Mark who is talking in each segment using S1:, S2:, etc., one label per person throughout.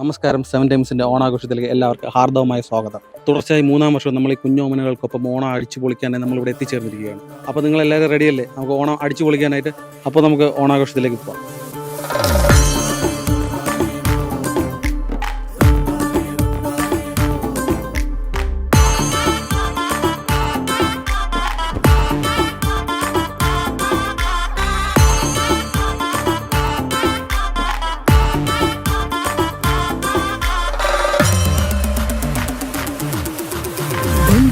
S1: നമസ്കാരം. 7 ടൈംസിൻ്റെ ഓണാഘോഷത്തിലേക്ക് എല്ലാവർക്കും ഹാർദവമായ സ്വാഗതം. തുടർച്ചയായി 3-ാം വർഷം നമ്മൾ ഈ കുഞ്ഞോമനകൾക്കൊപ്പം ഓണം അടിച്ചു പൊളിക്കാനായി നമ്മളിവിടെ എത്തിച്ചേർന്നിരിക്കുകയാണ്. അപ്പോൾ നിങ്ങളെല്ലാവരും റെഡിയല്ലേ? നമുക്ക് ഓണം അടിച്ചു പൊളിക്കാനായിട്ട്. അപ്പോൾ നമുക്ക് ഓണാഘോഷത്തിലേക്ക് പോകാം.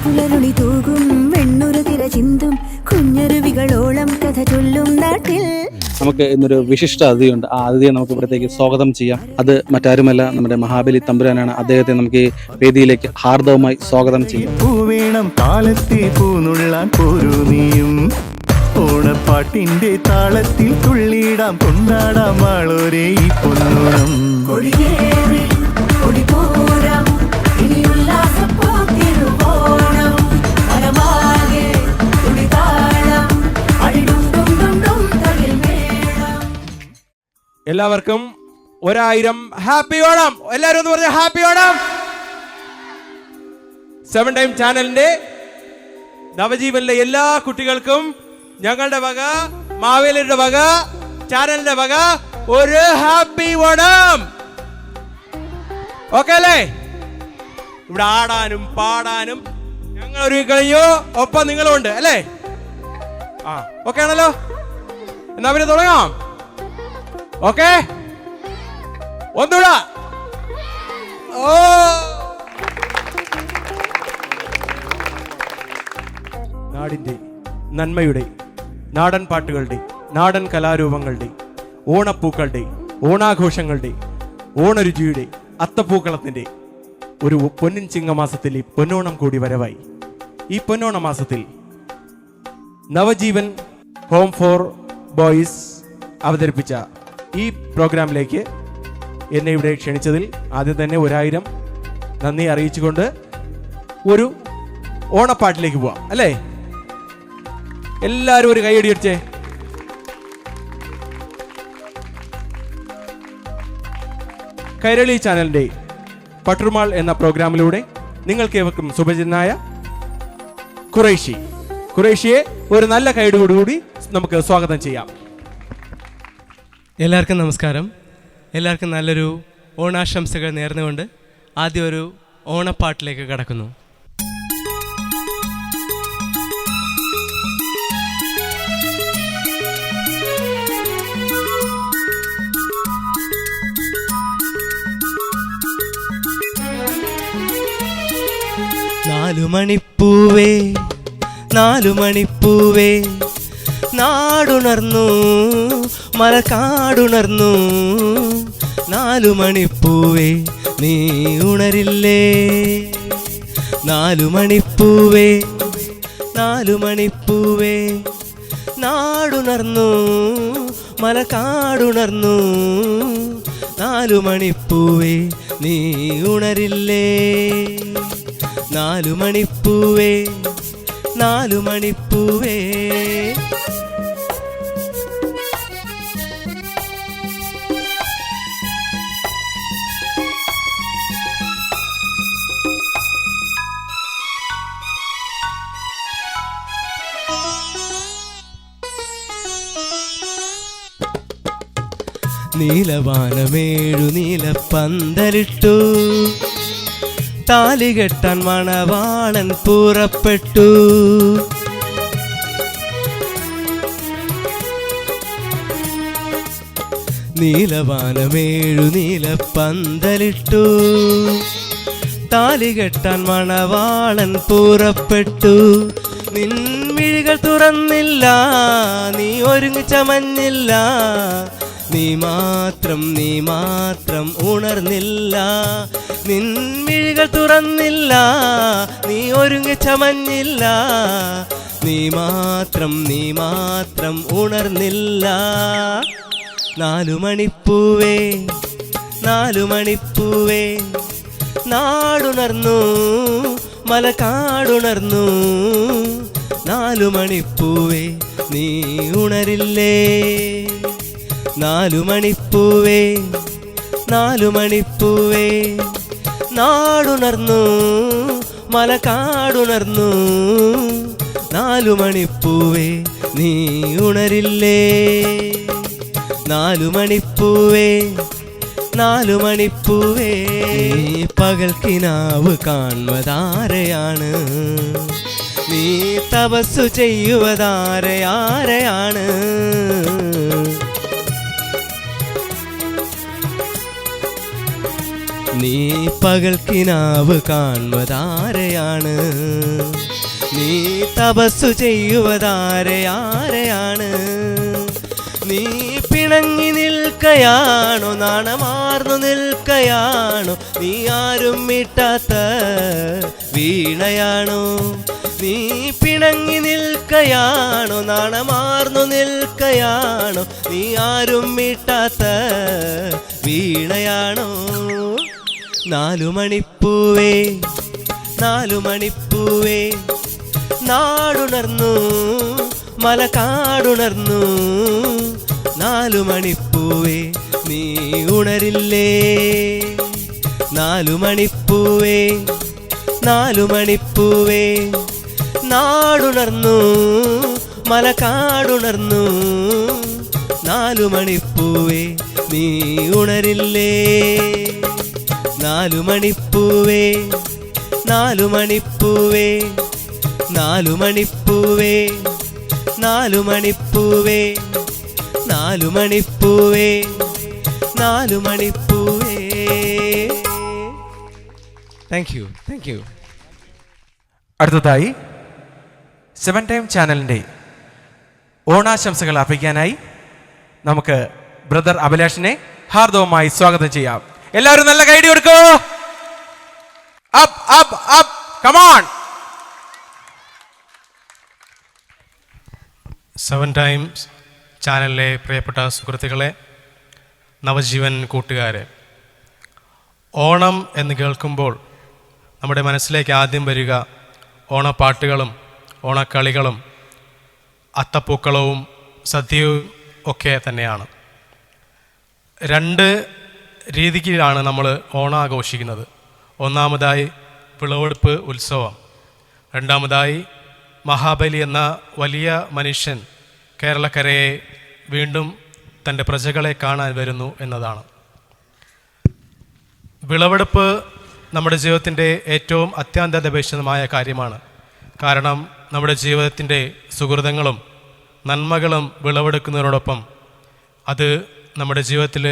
S2: പുലരുളി തൂകും വെണ്ണുരു തിര ചിന്തും കുഞ്ഞരുവികളോളം കഥ ചൊല്ലും നാട്ടിൽ
S1: നമുക്ക് ഇന്നൊരു വിശിഷ്ട അതിഥിയുണ്ട്. ആ അതിഥിയെ നമുക്ക് ഇവിടത്തേക്ക് സ്വാഗതം ചെയ്യാം. അത് മറ്റാരുമല്ല, നമ്മുടെ മഹാബലി തമ്പുരാനാണ്. അദ്ദേഹത്തെ നമുക്ക് ഈ വേദിയിലേക്ക് ഹാർദവമായി സ്വാഗതം ചെയ്യാം.
S3: പൂവേണം കാലത്തെ പൂനുള്ളാൻ പോരൂ നീയും, ഓണപ്പാട്ടിന്റെ താളത്തിൽ തുള്ളിയിടാം കൊണ്ടാടാം ആളോരേ ഈ പൊന്നോണം.
S4: എല്ലാവർക്കും 1000 ഹാപ്പി ഓണം. എല്ലാവരും ഒന്ന് പറഞ്ഞ ഹാപ്പി ഓണം. 7 ടൈം ചാനലിന്റെ നവജീവനിലെ എല്ലാ കുട്ടികൾക്കും ഞങ്ങളുടെ വക, മാവേലിയുടെ വക, ചാനലിന്റെ വക ഒരു ഹാപ്പി ഓണം. ഓക്കെ അല്ലേ? ഇവിടെ ആടാനും പാടാനും ഞങ്ങൾ ഒരുങ്ങി കഴിഞ്ഞു. ഒപ്പം നിങ്ങളും ഉണ്ട് അല്ലേ? ഓക്കെ ആണല്ലോ? എന്നാ പിന്നെ തുടങ്ങാം. ഓക്കെ, ഒന്നുകൂടാ. നാടിന്റെ നന്മയുടെ, നാടൻ പാട്ടുകളുടെ, നാടൻ കലാരൂപങ്ങളുടെ, ഓണപ്പൂക്കളുടെ, ഓണാഘോഷങ്ങളുടെ, ഓണരുചിയുടെ, അത്തപ്പൂക്കളത്തിന്റെ ഒരു പൊന്നിൻ ചിങ്ങമാസത്തിൽ ഈ പൊന്നോണം കൂടി വരവായി. ഈ പൊന്നോണ മാസത്തിൽ നവജീവൻ ഹോം ഫോർ ബോയ്സ് അവതരിപ്പിച്ച ഈ പ്രോഗ്രാമിലേക്ക് എന്നെ ഇവിടെ ക്ഷണിച്ചതിൽ ആദ്യം തന്നെ 1000 നന്ദി അറിയിച്ചുകൊണ്ട് ഒരു ഓണപ്പാട്ടിലേക്ക് പോവാം അല്ലേ? എല്ലാവരും ഒരു കൈയടി അടിച്ചേ. കൈരളി ചാനലിന്റെ പട്ടുമാൾ എന്ന പ്രോഗ്രാമിലൂടെ നിങ്ങൾക്ക് ഏവർക്കും സുപരിചിതനായ ഖുറൈഷിയെ ഒരു നല്ല കൈയോടുകൂടി നമുക്ക് സ്വാഗതം ചെയ്യാം.
S5: എല്ലാവർക്കും നമസ്കാരം. എല്ലാവർക്കും നല്ലൊരു ഓണാശംസകൾ നേർന്നുകൊണ്ട് ആദ്യം ഒരു ഓണപ്പാട്ടിലേക്ക് കടക്കുന്നു. നാലുമണിപ്പൂവേ നാലുമണിപ്പൂവേ നാടുണർന്നു മലക്കാടുണർന്നു, 4 മണിപ്പൂവേ നീ ഉണരില്ലേ? 4 മണിപ്പൂവേ 4 മണിപ്പൂവേ നാടുണർന്നു മലക്കാടുണർന്നു, 4 മണിപ്പൂവേ നീ ഉണരില്ലേ? 4 മണിപ്പൂവേ 4 മണിപ്പൂവേ. നീലവാനമേഴു നീലപ്പന്തലിട്ടു, താലികെട്ടാൻ മണവാളൻ പുറപ്പെട്ടു. നീലവാനമേഴു നീലപ്പന്തലിട്ടു, താലികെട്ടാൻ മണവാളൻ പുറപ്പെട്ടു. നിൻമിഴികൾ തുറന്നില്ല, നീ ഒരുങ്ങി ചമഞ്ഞില്ല, നീ മാത്രം ഉണർന്നില്ല. നിൻമിഴികൾ തുറന്നില്ല, നീ ഒരുങ്ങി ചമഞ്ഞില്ല, നീ മാത്രം ഉണർന്നില്ല. 4 മണിപ്പൂവേ 4 മണിപ്പൂവേ നാടുണർന്നു മലക്കാടുണർന്നു, 4 മണിപ്പൂവേ നീ ഉണരില്ലേ? 4 മണിപ്പൂവേ നാലു മണിപ്പൂവേ നാടുണർന്നു മലകാടുണർന്നു നാലു മണിപ്പൂവേ നീ ഉണരില്ലേ നാലു മണിപ്പൂവേ നാലു മണിപ്പൂവേ പകൽക്കിനാവ് കാണുവതാരെയാണ് നീ തപസ്സു ചെയ്യുവതാരെയാരെയാണ് നീ പകൽക്കിനാവ് കാണുവതാരെയാണ് നീ തപസ്സു ചെയ്യുവതാരെയാരെയാണ് നീ പിണങ്ങി നിൽക്കയാണോ നാണമാർന്നു നിൽക്കയാണോ നീ ആരും മീട്ടാത്ത വീണയാണോ നീ പിണങ്ങി നിൽക്കയാണോ നാണമാർന്നു നിൽക്കയാണോ നീ ആരും മീട്ടാത്ത വീണയാണോ നാലു മണിപ്പൂവേ നാലു മണിപ്പൂവേ നാടുണർന്നു മലകാടുണർന്നു നാലു മണിപ്പൂവേ നീ ഉണരില്ലേ നാലു മണിപ്പൂവേ നാലു മണിപ്പൂവേ നാടുണർന്നു മലകാടുണർന്നു നാലു മണിപ്പൂവേ നീ ഉണരില്ലേ നാലു മണിപ്പൂവേ നാലു മണിപ്പൂവേ നാലു മണിപ്പൂവേ നാലു മണിപ്പൂവേ നാലു മണിപ്പൂവേ നാലു മണിപ്പൂവേ താങ്ക് യു താങ്ക് യു.
S4: അടുത്തതായി 7 ടൈം ചാനലിൻ്റെ ഓണാശംസകൾ അർപ്പിക്കാനായി നമുക്ക് ബ്രദർ അഭിലാഷിനെ ഹാർദവമായി സ്വാഗതം ചെയ്യാം. എല്ലാവരും നല്ല കൈയടി കൊടുക്കൂ. Up up up come on.
S5: 7 times ചാനലിലെ പ്രിയപ്പെട്ട സുഹൃത്തുക്കളെ, നവജീവൻ കൂട്ടുകാരെ, ഓണം എന്ന് കേൾക്കുമ്പോൾ നമ്മുടെ മനസ്സിലേക്ക് ആദ്യം വരിക ഓണപ്പാട്ടുകളും ഓണക്കളികളും അത്തപ്പൂക്കളവും സദ്യയും ഒക്കെ തന്നെയാണ്. 2 രീതിയിലാണ് നമ്മൾ ഓണം ആഘോഷിക്കുന്നത്. ഒന്നാമതായി വിളവെടുപ്പ് ഉത്സവം, രണ്ടാമതായി മഹാബലി എന്ന വലിയ മനുഷ്യൻ കേരളക്കരയെ വീണ്ടും തൻ്റെ പ്രജകളെ കാണാൻ വരുന്നു എന്നതാണ്. വിളവെടുപ്പ് നമ്മുടെ ജീവിതത്തിൻ്റെ ഏറ്റവും അത്യന്താപേക്ഷിതമായ കാര്യമാണ്. കാരണം നമ്മുടെ ജീവിതത്തിൻ്റെ സുഹൃതങ്ങളും നന്മകളും വിളവെടുക്കുന്നതിനോടൊപ്പം അത് നമ്മുടെ ജീവിതത്തിൽ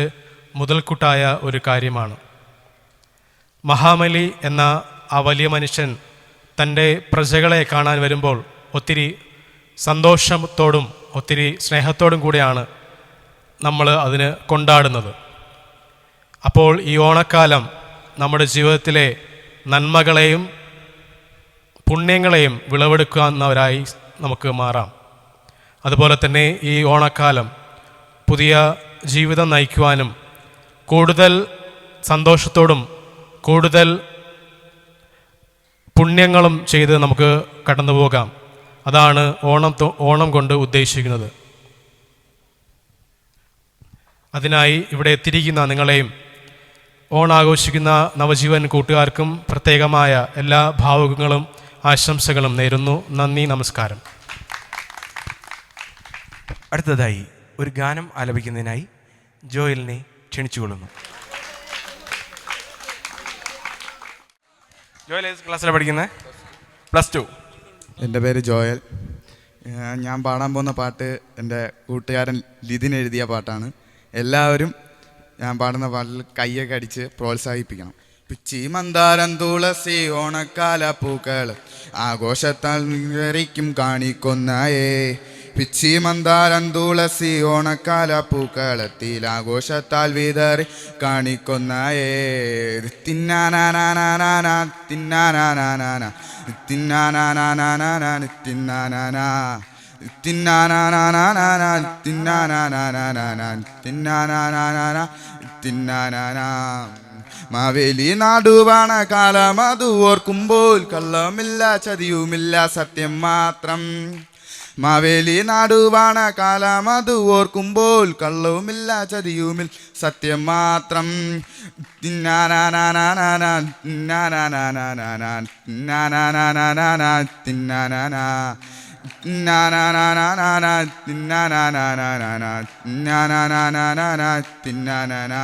S5: മുതൽക്കൂട്ടായ ഒരു കാര്യമാണ്. മഹാബലി എന്ന ആ വലിയ മനുഷ്യൻ തൻ്റെ പ്രജകളെ കാണാൻ വരുമ്പോൾ ഒത്തിരി സന്തോഷത്തോടും ഒത്തിരി സ്നേഹത്തോടും കൂടിയാണ് നമ്മൾ അതിന് കൊണ്ടാടുന്നത്. അപ്പോൾ ഈ ഓണക്കാലം നമ്മുടെ ജീവിതത്തിലെ നന്മകളെയും പുണ്യങ്ങളെയും വിളവെടുക്കുന്നവരായി നമുക്ക് മാറാം. അതുപോലെ തന്നെ ഈ ഓണക്കാലം പുതിയ ജീവിതം നയിക്കുവാനും കൂടുതൽ സന്തോഷത്തോടും കൂടുതൽ പുണ്യങ്ങളും ചെയ്ത് നമുക്ക് കടന്നു പോകാം. അതാണ് ഓണം കൊണ്ട് ഉദ്ദേശിക്കുന്നത്. അതിനായി ഇവിടെ എത്തിയിരിക്കുന്ന നിങ്ങളെയും ഓണാഘോഷിക്കുന്ന നവജീവൻ കൂട്ടുകാർക്കും പ്രത്യേകമായ എല്ലാ ഭാവുകങ്ങളും ആശംസകളും നേരുന്നു. നന്ദി, നമസ്കാരം.
S4: അടുത്തതായി ഒരു ഗാനം ആലപിക്കുന്നതിനായി ജോയലിനെ ക്ഷണിച്ചുകൊള്ളുന്നു. ജോയൽ ഏത് ക്ലാസ്സിലാണ് പഠിക്കുന്നത്? +2.
S6: എൻ്റെ പേര് ജോയൽ. ഞാൻ പാടാൻ പോകുന്ന പാട്ട് എൻ്റെ കൂട്ടുകാരൻ ലിതിൻ എഴുതിയ പാട്ടാണ്. എല്ലാവരും ഞാൻ പാടുന്ന പാട്ടിൽ കയ്യൊക്കെ അടിച്ച് പ്രോത്സാഹിപ്പിക്കണം. പിച്ചി മന്ദാരം തുളസി ഓണക്കാല പൂക്കൾ ആഘോഷത്താൽ വിവരിക്കും കാണിക്കൊന്നേ. പിച്ചി മന്ദാരം തുളസി ഓണക്കാല പൂക്കളത്തിൽ ആഘോഷത്താൽ വിതറി കാണിക്കൊന്നേ. തിന്നാനാനാനാനാ തിന്നാനാനാനാ തിന്നാനാനാനാനാ തിന്നാനാനാ തിന്നാനാനാനാനാ തിന്നാനാനാനാനാ തിന്നാനാനാനാനാ തിന്നാനാനാ. മാവേലി നാടുവാണ കാലം അത് ഓർക്കുമ്പോൾ കള്ളമില്ല ചതിയുമില്ല സത്യം മാത്രം. മാവേലി നാടുവാണ കാലം അത് ഓർക്കുമ്പോൾ കള്ളവുമില്ല ചതിയുമിൽ സത്യം മാത്രം തിന്നാനാനാനാനാനാ തിന്നാനാനാനാനാനാ തിന്നാനാനാനാനാനാ തിന്നാനാനാ തിന്നാനാനാനാനാനാ തിന്നാനാനാനാനാനാ തിന്നാനാനാനാനാനാ തിന്നാനാനാ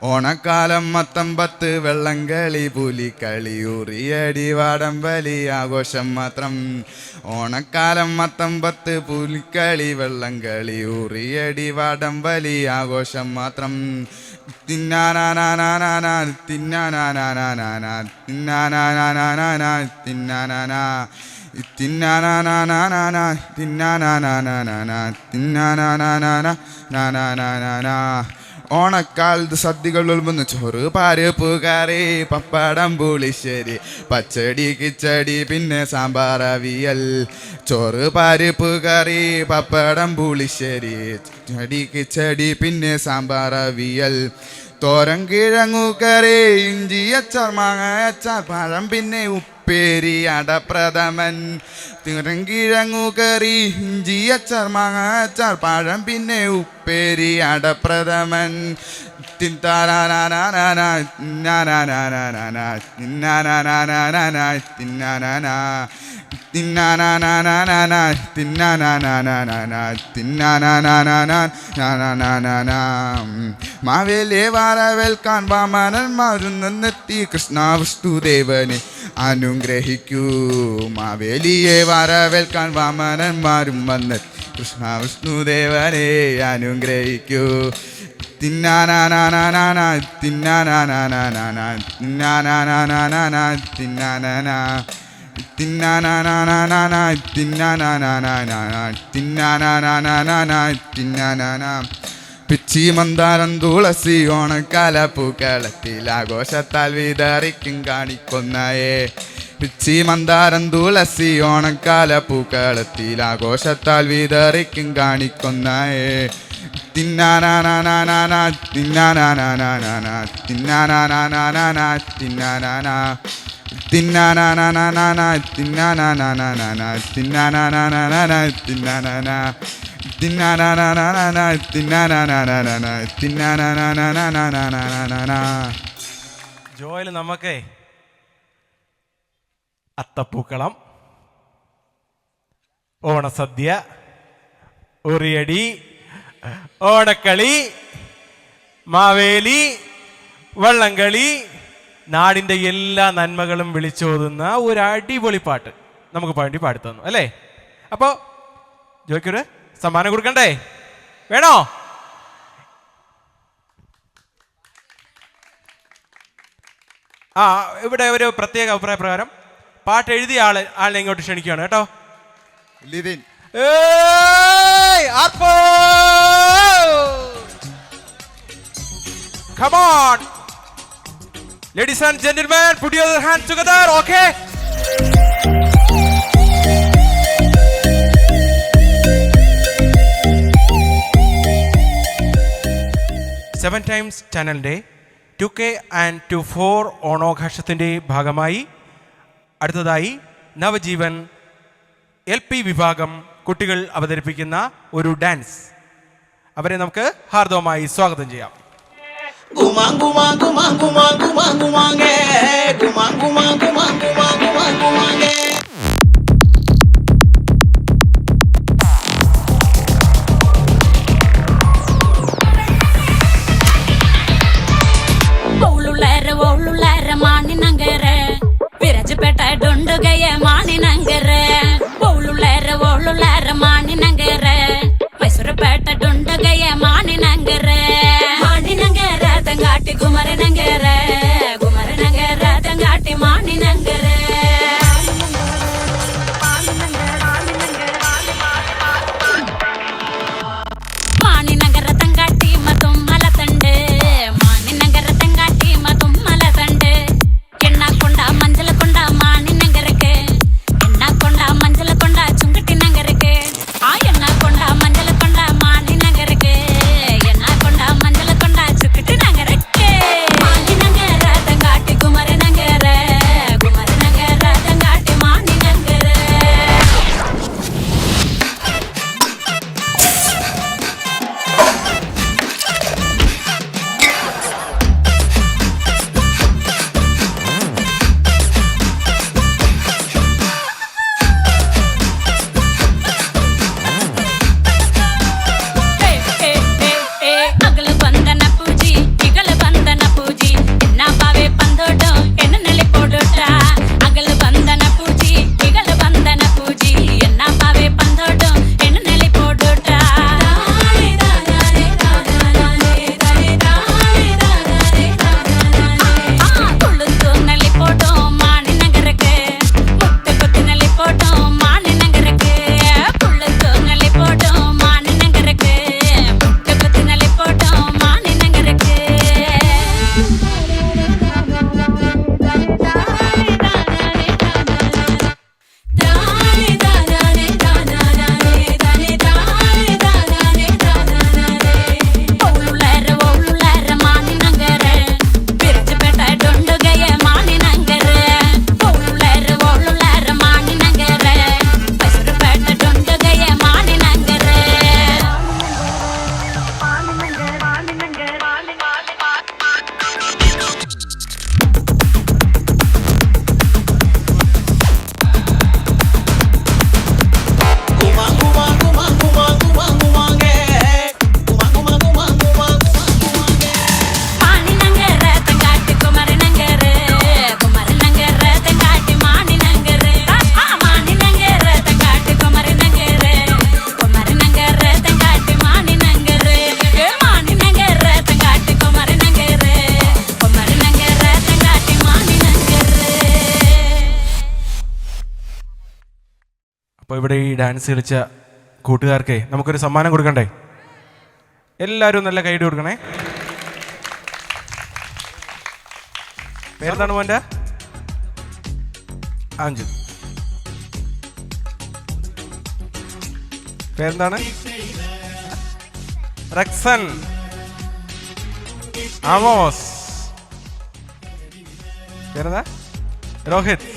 S6: ഓണക്കാലം മത്തമ്പത്ത് വെള്ളംകളി പുലിക്കളി ഉറിയടി വാടംവലി ആഘോഷം മാത്രം ഓണക്കാലം മത്തമ്പത്ത് പുലിക്കളി വെള്ളംകളി ഉറിയടി വാടംവലി ആഘോഷം മാത്രം തിന്നാനാനാനാനാനാ തിന്നാനാനാനാനാനാ തിന്നാനാനാനാനാനാ തിന്നാനാനാ തിന്നാനാനാനാനാനാ തിന്നാനാനാനാനാനാ തിന്നാനാനാനാനാനാനാനാനാ ഓണക്കാലത്ത് സദ്യകൾ ഉൾമുന്ന് ചോറ് പരിപ്പ് കറി പപ്പടം പുളിശ്ശേരി പച്ചടി കിച്ചടി പിന്നെ സാമ്പാർ അവിയൽ ചോറ് പരിപ്പ് കറി പപ്പടം പുളിശ്ശേരി ചടി കിച്ചടി പിന്നെ സാമ്പാർ അവിയൽ തോരൻ കിഴങ്ങു കറി ഇഞ്ചി അച്ചാർ മാങ്ങ അച്ചാർ പഴം പിന്നെ ഉപ്പേരി അടപ്രഥമൻ തോരൻ കിഴങ്ങു കറി ഇഞ്ചി അച്ചാർ മാങ്ങ അച്ചാർ പഴം പിന്നെ ഉപ്പേരി അടപ്രഥമൻ തിന്നാനാനാനാനാനാ തിന്നാനാനാനാനാനാ തിന്നാനാനാനാനാനാ തിന്നാനാനാ തിന്നാനാനാനാനാനാ തിന്നാനാനാനാനാനാ തിന്നാനാനാനാനാനാനാനാനാ മാവേലിയെ വരവേൽക്കാൻ വാമനന്മാരുന്നെത്തി കൃഷ്ണ വിഷ്ണുദേവനെ അനുഗ്രഹിക്കൂ മാവേലിയെ വരവേൽക്കാൻ വാമനന്മാരും വന്നെത്തി കൃഷ്ണ വിഷ്ണുദേവനെ അനുഗ്രഹിക്കൂ തിന്നാനാനാനാനാനാ തിന്നാനാനാനാനാനാ തിന്നാനാനാനാനാനാ തിന്നാനാനാ തിന്നാനാനാനാനാനാ തിന്നാനാനാനാനാനാ തിന്നാനാനാനാനാനാ തിന്നാനാനാ പിച്ചി മന്ദാരം തുളസി ഓണക്കാല പൂക്കളത്തിൽ ആഘോഷത്താൽ വിതറിക്കും കാണിക്കൊന്നയേ പിച്ചി മന്ദാരം തുളസി ഓണക്കാല പൂക്കളത്തിൽ ആഘോഷത്താൽ വിതറിക്കും കാണിക്കൊന്നയേ തിന്നാനാനാനാനാനാ തിന്നാനാനാനാനാനാ തിന്നാനാനാനാനാനാ തിന്നാനാനാ തിന്നാനാനാനാനാനാ തിന്നാനാനാനാനാനാ തിന്നാനാനാനാനാനാ തിന്നാനാനാ തിന്നാനാനാനാനാനാ തിന്നാനാനാനാനാനാ തിന്നാനാനാനാനാനാനാനാ.
S4: ജോയിൽ നമുക്കേ അത്തപ്പൂക്കളം, ഓണസദ്യ, ഉറിയടി, ഓണക്കളി, മാവേലി, വള്ളംകളി, നാടിൻ്റെ എല്ലാ നന്മകളും വിളിച്ചോതുന്ന ഒരു അടിപൊളി പാട്ട് നമുക്ക് വേണ്ടി പാടിത്തന്നു അല്ലേ? അപ്പോൾ ജോയ്ക്കൊരു സമ്മാനം കൊടുക്കണ്ടേ? വേണോ? ആ, ഇവിടെ ഒരു പ്രത്യേക അഭിപ്രായ പ്രകാരം പാട്ട് എഴുതിയ ആളിനെ ഇങ്ങോട്ട് ക്ഷണിക്കുകയാണ് കേട്ടോ.
S6: Living
S4: Come on, ladies and gentlemen, put your hands together, okay? Seven Times ചാനലിൻ്റെ 2K and 24 ഓണാഘോഷത്തിൻ്റെ ഭാഗമായി അടുത്തതായി നവജീവൻ LP വിഭാഗം കുട്ടികൾ അവതരിപ്പിക്കുന്ന ഒരു ഡാൻസ്. അവരെ നമുക്ക് ഹാർദവമായി സ്വാഗതം ചെയ്യാം.
S7: ವಿರಜಪೇಟ ಡೊಂಡುಗಯ್ಯ ಮಾಣಿನಂಗರ ಓಳುಳ್ಳಾರ ಮಾಣಿನಂಗರ ಮೈಸೂರುಪೇಟ ಡೊಂಡುಗಯ್ಯ ಮಾಣಿನಂಗರ ತಂಗಾಟಿ ಗುಮರನಂಗರ ತಂಗಾಟಿ ಮಾಣಿನಂಗರ ಮಾಣಿನಂಗರ ತಂಗಾಟಿ ಮತ್ತೊಮ್ಮಲ ತಂಡೆ ಮಾಣಿನಂಗರ ತಂಗಾಟಿ ಮತ್ತೊಮ್ಮಲ ತಂಡೆ எண்ணாக்கொண்டா மஞ்சள் கொண்டா மானி நங்கருக்கு எண்ணாக்கொண்டா மஞ்சள் கொண்டா சுங்கட்டி நங்கருக்கு எண்ணாக்கொண்டா மஞ்சள் கொண்டா மானி நங்கருக்கு எண்ணாக்கொண்டா மஞ்சள் கொண்டா சுக்கட்டி நங்கருக்கு மானி
S4: അപ്പോൾ ഇവിടെ ഈ ഡാൻസ് കളിച്ച കൂട്ടുകാർക്കേ നമുക്കൊരു സമ്മാനം കൊടുക്കണ്ടേ? എല്ലാവരും നല്ല കൈയ്യടി കൊടുക്കണേ. പേരെന്താണ് മോൻ്റെ? അഞ്ചു. പേരെന്താണ്? റക്സൻ. ആമോസ്. പേരെന്താ? രോഹിത്.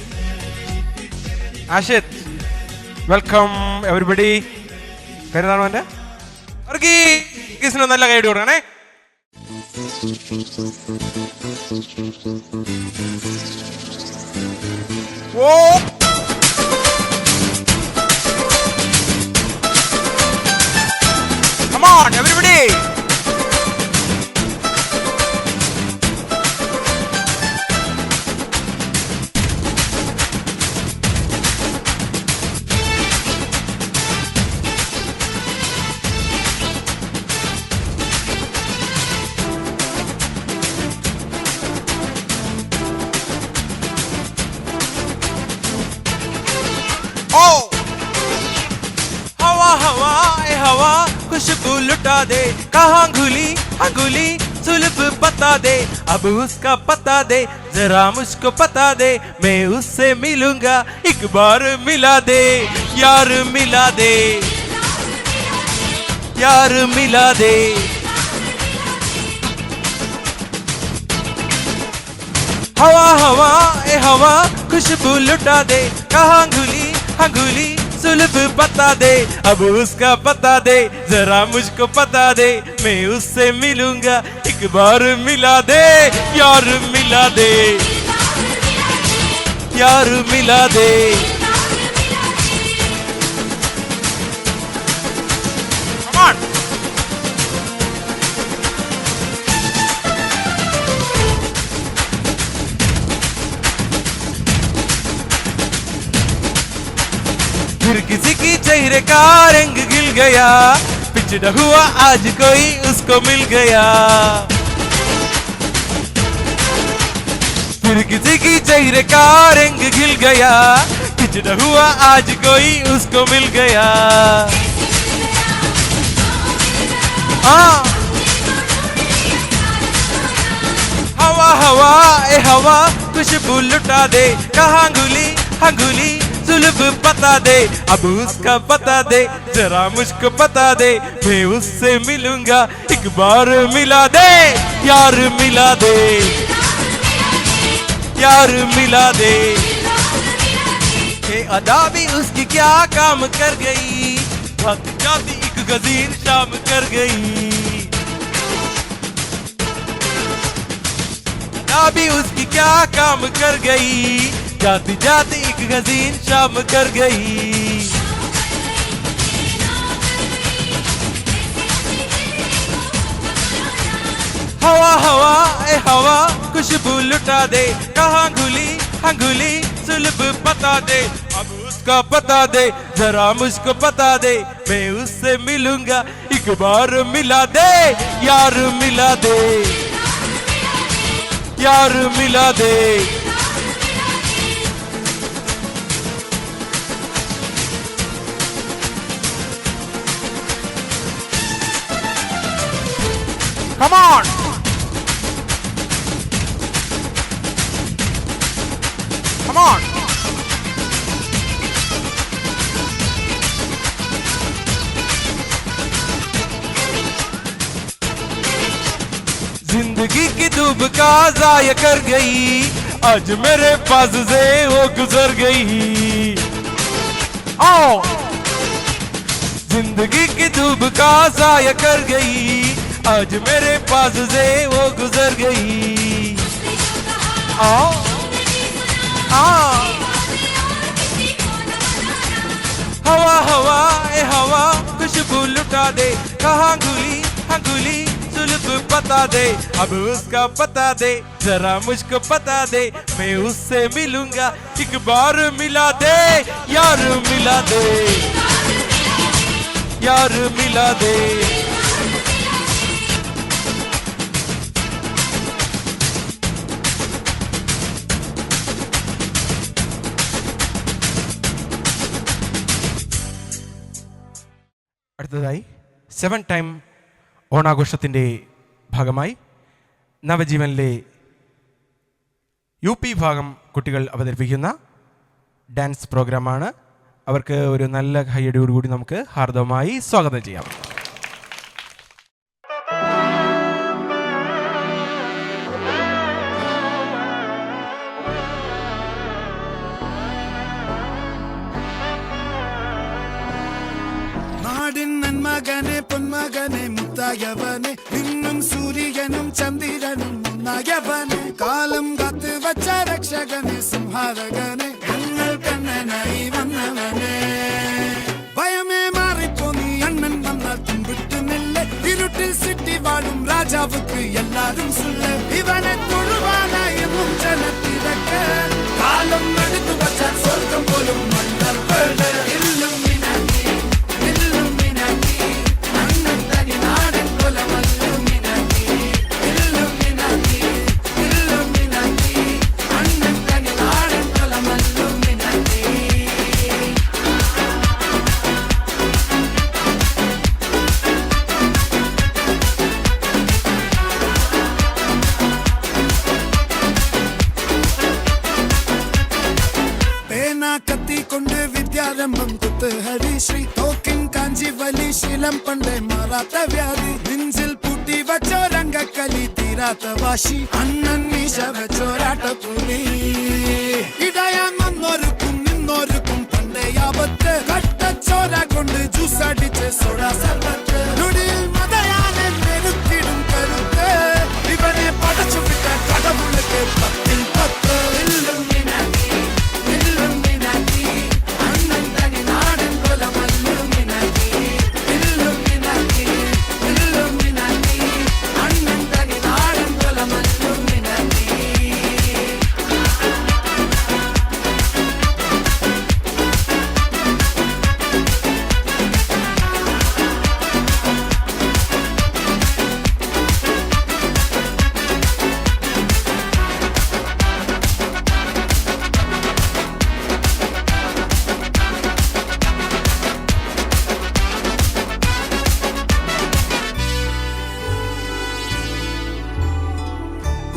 S4: ആഷിത്. Welcome everybody. പേരെന്താണ് മോൻ്റെ? വർഗീസിന് നല്ല കൈയ്യടി കൊടുക്കണേ. ഓ come on everybody. हवा खुशबू लुटा दे, कहाँ घुली अंगुली सुल्फ बता दे, अब उसका पता दे, जरा मुझको पता दे, मैं उससे मिलूंगा, एक बार मिला दे, यार मिला दे, यार मिला दे. हवा हवा ए हवा खुशबू लुटा दे, कहाँ घुली अंगुली सुल्फ बता दे, अब उसका पता दे, जरा मुझको पता दे, मैं उससे मिलूंगा, एक बार मिला दे, यार मिला दे, यार मिला दे. Come on. फिर किसी की चेहरे का रंग गिल गया, पिछड़ा हुआ आज कोई उसको मिल गया. फिर किसी की चेहरे का रंग गिल गया, पिछड़ा हुआ आज कोई उसको मिल गया. हवा हवा ए हवा खुशबू लुटा दे, कहाँ अंगुली अंगुली सुल्फ पता दे, अब उसका पता दे, जरा मुझको पता दे, मैं उससे मिलूंगा, एक बार मिला दे, यार मिला दे, यार मिला दे. ये अदा भी उसकी क्या काम कर गई, जाती जाती एक गजीन शाम कर गई. अदा भी उसकी क्या काम कर गई, जाती जाती एक हसीन शाम कर गई. हवा हवा ए हवा खुशबू लुटा दे, कहाँ घुली अंगुली सुल्फ पता दे, अब उसका पता दे, जरा मुझको पता दे, मैं उससे मिलूंगा, एक बार मिला दे, यार मिला दे, यार मिला दे. Come on. Come on. जिंदगी की धूप का जाया कर गई, आज मेरे पास से वो गुजर गई. आओ जिंदगी की धूप का जाया कर गई, आज मेरे पास से वो गुजर गई. आओ हवा हवा ए हवा खुशबू लुटा दे, कहाँ घुली अंगुली सुल्फ पता दे, अब उसका पता दे, जरा मुझको पता दे, मैं उससे मिलूंगा, एक बार मिला दे, यार मिला दे, यार मिला दे. അടുത്തതായി 7 ടൈം ഓണാഘോഷത്തിൻ്റെ ഭാഗമായി നവജീവനിലെ UP ഭാഗം കുട്ടികൾ അവതരിപ്പിക്കുന്ന ഡാൻസ് പ്രോഗ്രാമാണ്. അവർക്ക് ഒരു നല്ല കയ്യടിയോടുകൂടി നമുക്ക് ഹാർദവമായി സ്വാഗതം ചെയ്യാം.
S8: നാടിൻ നന്മകനെ പൊന്മകനെ മുത്തായവനെ നിന്നും സൂര്യനും ചന്ദ്രനും ഒന്നായവനെ കാലം കാത്ത് വച്ച രക്ഷകനെ സംഹാരകനെ ഞങ്ങൾ കണ്ണനായി വന്നവനെ ഭയമേ മാറിപ്പോ നീ അണ്ണൻ വന്നാൽ തുമ്പിട്ടുന്നില്ല ഇരുട്ടിൽ സിറ്റി വാഴും രാജാവുക്ക് എല്ലാരും സുല്ല ഇവനെ തൊഴുവാനായി ജനത്തിരക്ക് കാലം എടുത്തു വച്ചാൽ സ്വർഗം പോലും മണ്ണർപ്പേട് ഹരിശ്രീ തോക്കിൻ കാഞ്ചി വലി ശീലം പണ്ടേ മാറാത്ത വ്യാധി നെഞ്ചിൽ പൂട്ടി വച്ചോരംഗക്കലി തീരാത്ത വാശി അണ്ണൻ മീശ വെച്ചോരാട്ട പുലി ഇടയാങ്ങൊന്നൊരുക്കും നിന്നൊരുക്കും പണ്ടേ ആപത്ത് കട്ടച്ചോര കൊണ്ട് ജ്യൂസ് അടിച്ച് സോഡാ സർബത്ത് നുടിയിൽ മതയാനെ നെരുത്തിടും കരുത്ത് ഇവനെ പടച്ചു വിട്ട കടവുളുക്ക് 10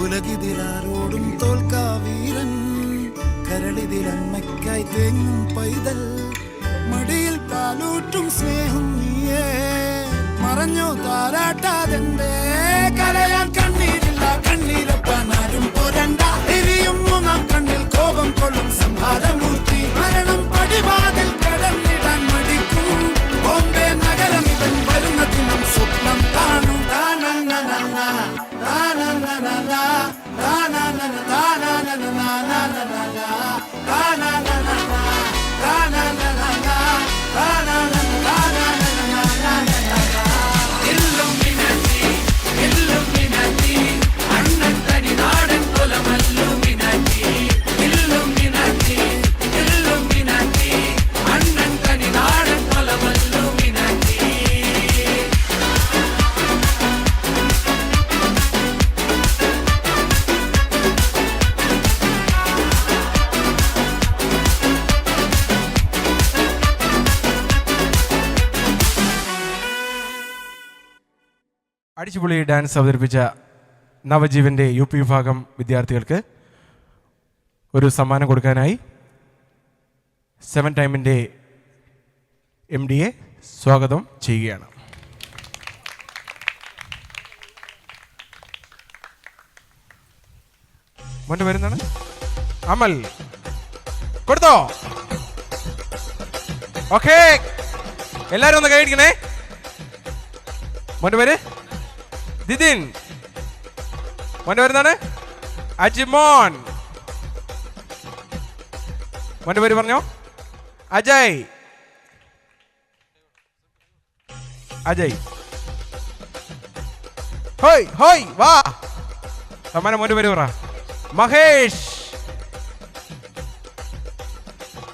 S8: ഉലകിതിരാരോടും തോൽക്കാവീരൻ കരളിതിരമ്മയ്ക്കായി തേങ്ങും പൈതൽ മടിയിൽ പാലൂട്ടും സ്നേഹം നീയേ മറഞ്ഞോ താരാട്ടാതെന്തേ കരയാൻ കണ്ണീരില്ല കണ്ണീരപ്പാനാരും പോരണ്ട എരിയും മൂന്നാം കണ്ണിൽ കോപം കൊള്ളും സംഹാരമൂർത്തി മരണം പടിവാതിൽ കടന്നിടാൻ മടിക്കും ബോംബെ നഗരം ഇവൻ വരുന്ന ദിനം സ്വപ്നം കാണും
S4: അടിച്ചുപൊളി ഡാൻസ് അവതരിപ്പിച്ച നവജീവന്റെ UP വിഭാഗം വിദ്യാർത്ഥികൾക്ക് ഒരു സമ്മാനം കൊടുക്കാനായി 7 ടൈമിൻ്റെ MDയെ സ്വാഗതം ചെയ്യുകയാണ്. മോൻ്റെ പേരെന്താണ്? അമൽ. കൊടുത്തോ? ഓക്കെ, എല്ലാവരും ഒന്ന് കൈയടിക്കണേ. മോൻ്റെ പേര് ദിദിൻ. മോൻ്റെ പേരെന്താണ്? അജിമോൻ. മോൻ്റെ പേര് പറഞ്ഞോ? അജയ്. അജയ്. ഹോയ് ഹോയ് വാ. സമ്മാനം മോൻ്റെ പേര് പറ. മഹേഷ്.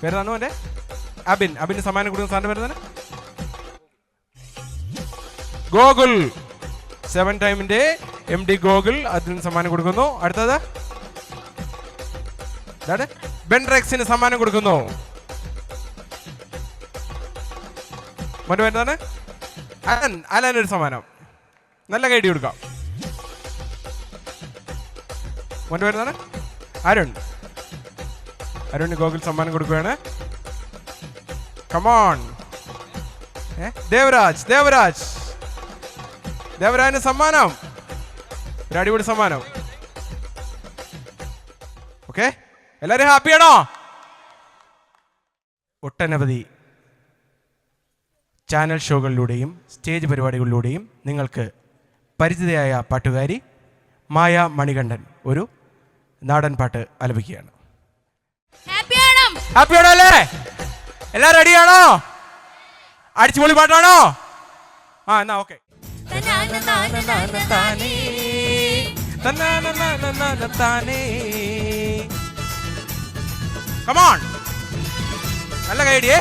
S4: പേരെന്താണ് മോൻ്റെ? അബിൻ. അബിന് സമ്മാനം കൊടുക്കുന്ന സാറിൻ്റെ പേരെന്താണ്? ഗോകുൽ. 7 ടൈമിന്റെ MD ഗോകുൽ അതിന് സമ്മാനം കൊടുക്കുന്നു. അടുത്തത് ബെൻറെക്സിന് സമ്മാനം കൊടുക്കുന്നു. മോൻ്റെ പേരെന്താണ്? അലനൊരു സമ്മാനം. നല്ല കൈഡി കൊടുക്കാം. മോൻ്റെ പേരെന്താണ്? അരുൺ ഗോകുൽ സമ്മാനം കൊടുക്കുകയാണ്. കമോൺ. ദേവരാജിന് സമ്മാനം, ഒരു അടിപൊളി സമ്മാനം. ഓക്കെ, എല്ലാവരും ഹാപ്പിയാണോ? ഒട്ടനവധി ചാനൽ ഷോകളിലൂടെയും സ്റ്റേജ് പരിപാടികളിലൂടെയും നിങ്ങൾക്ക് പരിചിതയായ പാട്ടുകാരി മായ മണികണ്ഠൻ ഒരു നാടൻ പാട്ട് ആലപിക്കുകയാണ്. ഹാപ്പിയാണോ അല്ലേ? എല്ലാവരും റെഡിയാണോ? അടിച്ചുപൊളി പാട്ടാണോ? എന്നാ ഓക്കെ. കമോൺ, നല്ല കൈഡിയേ.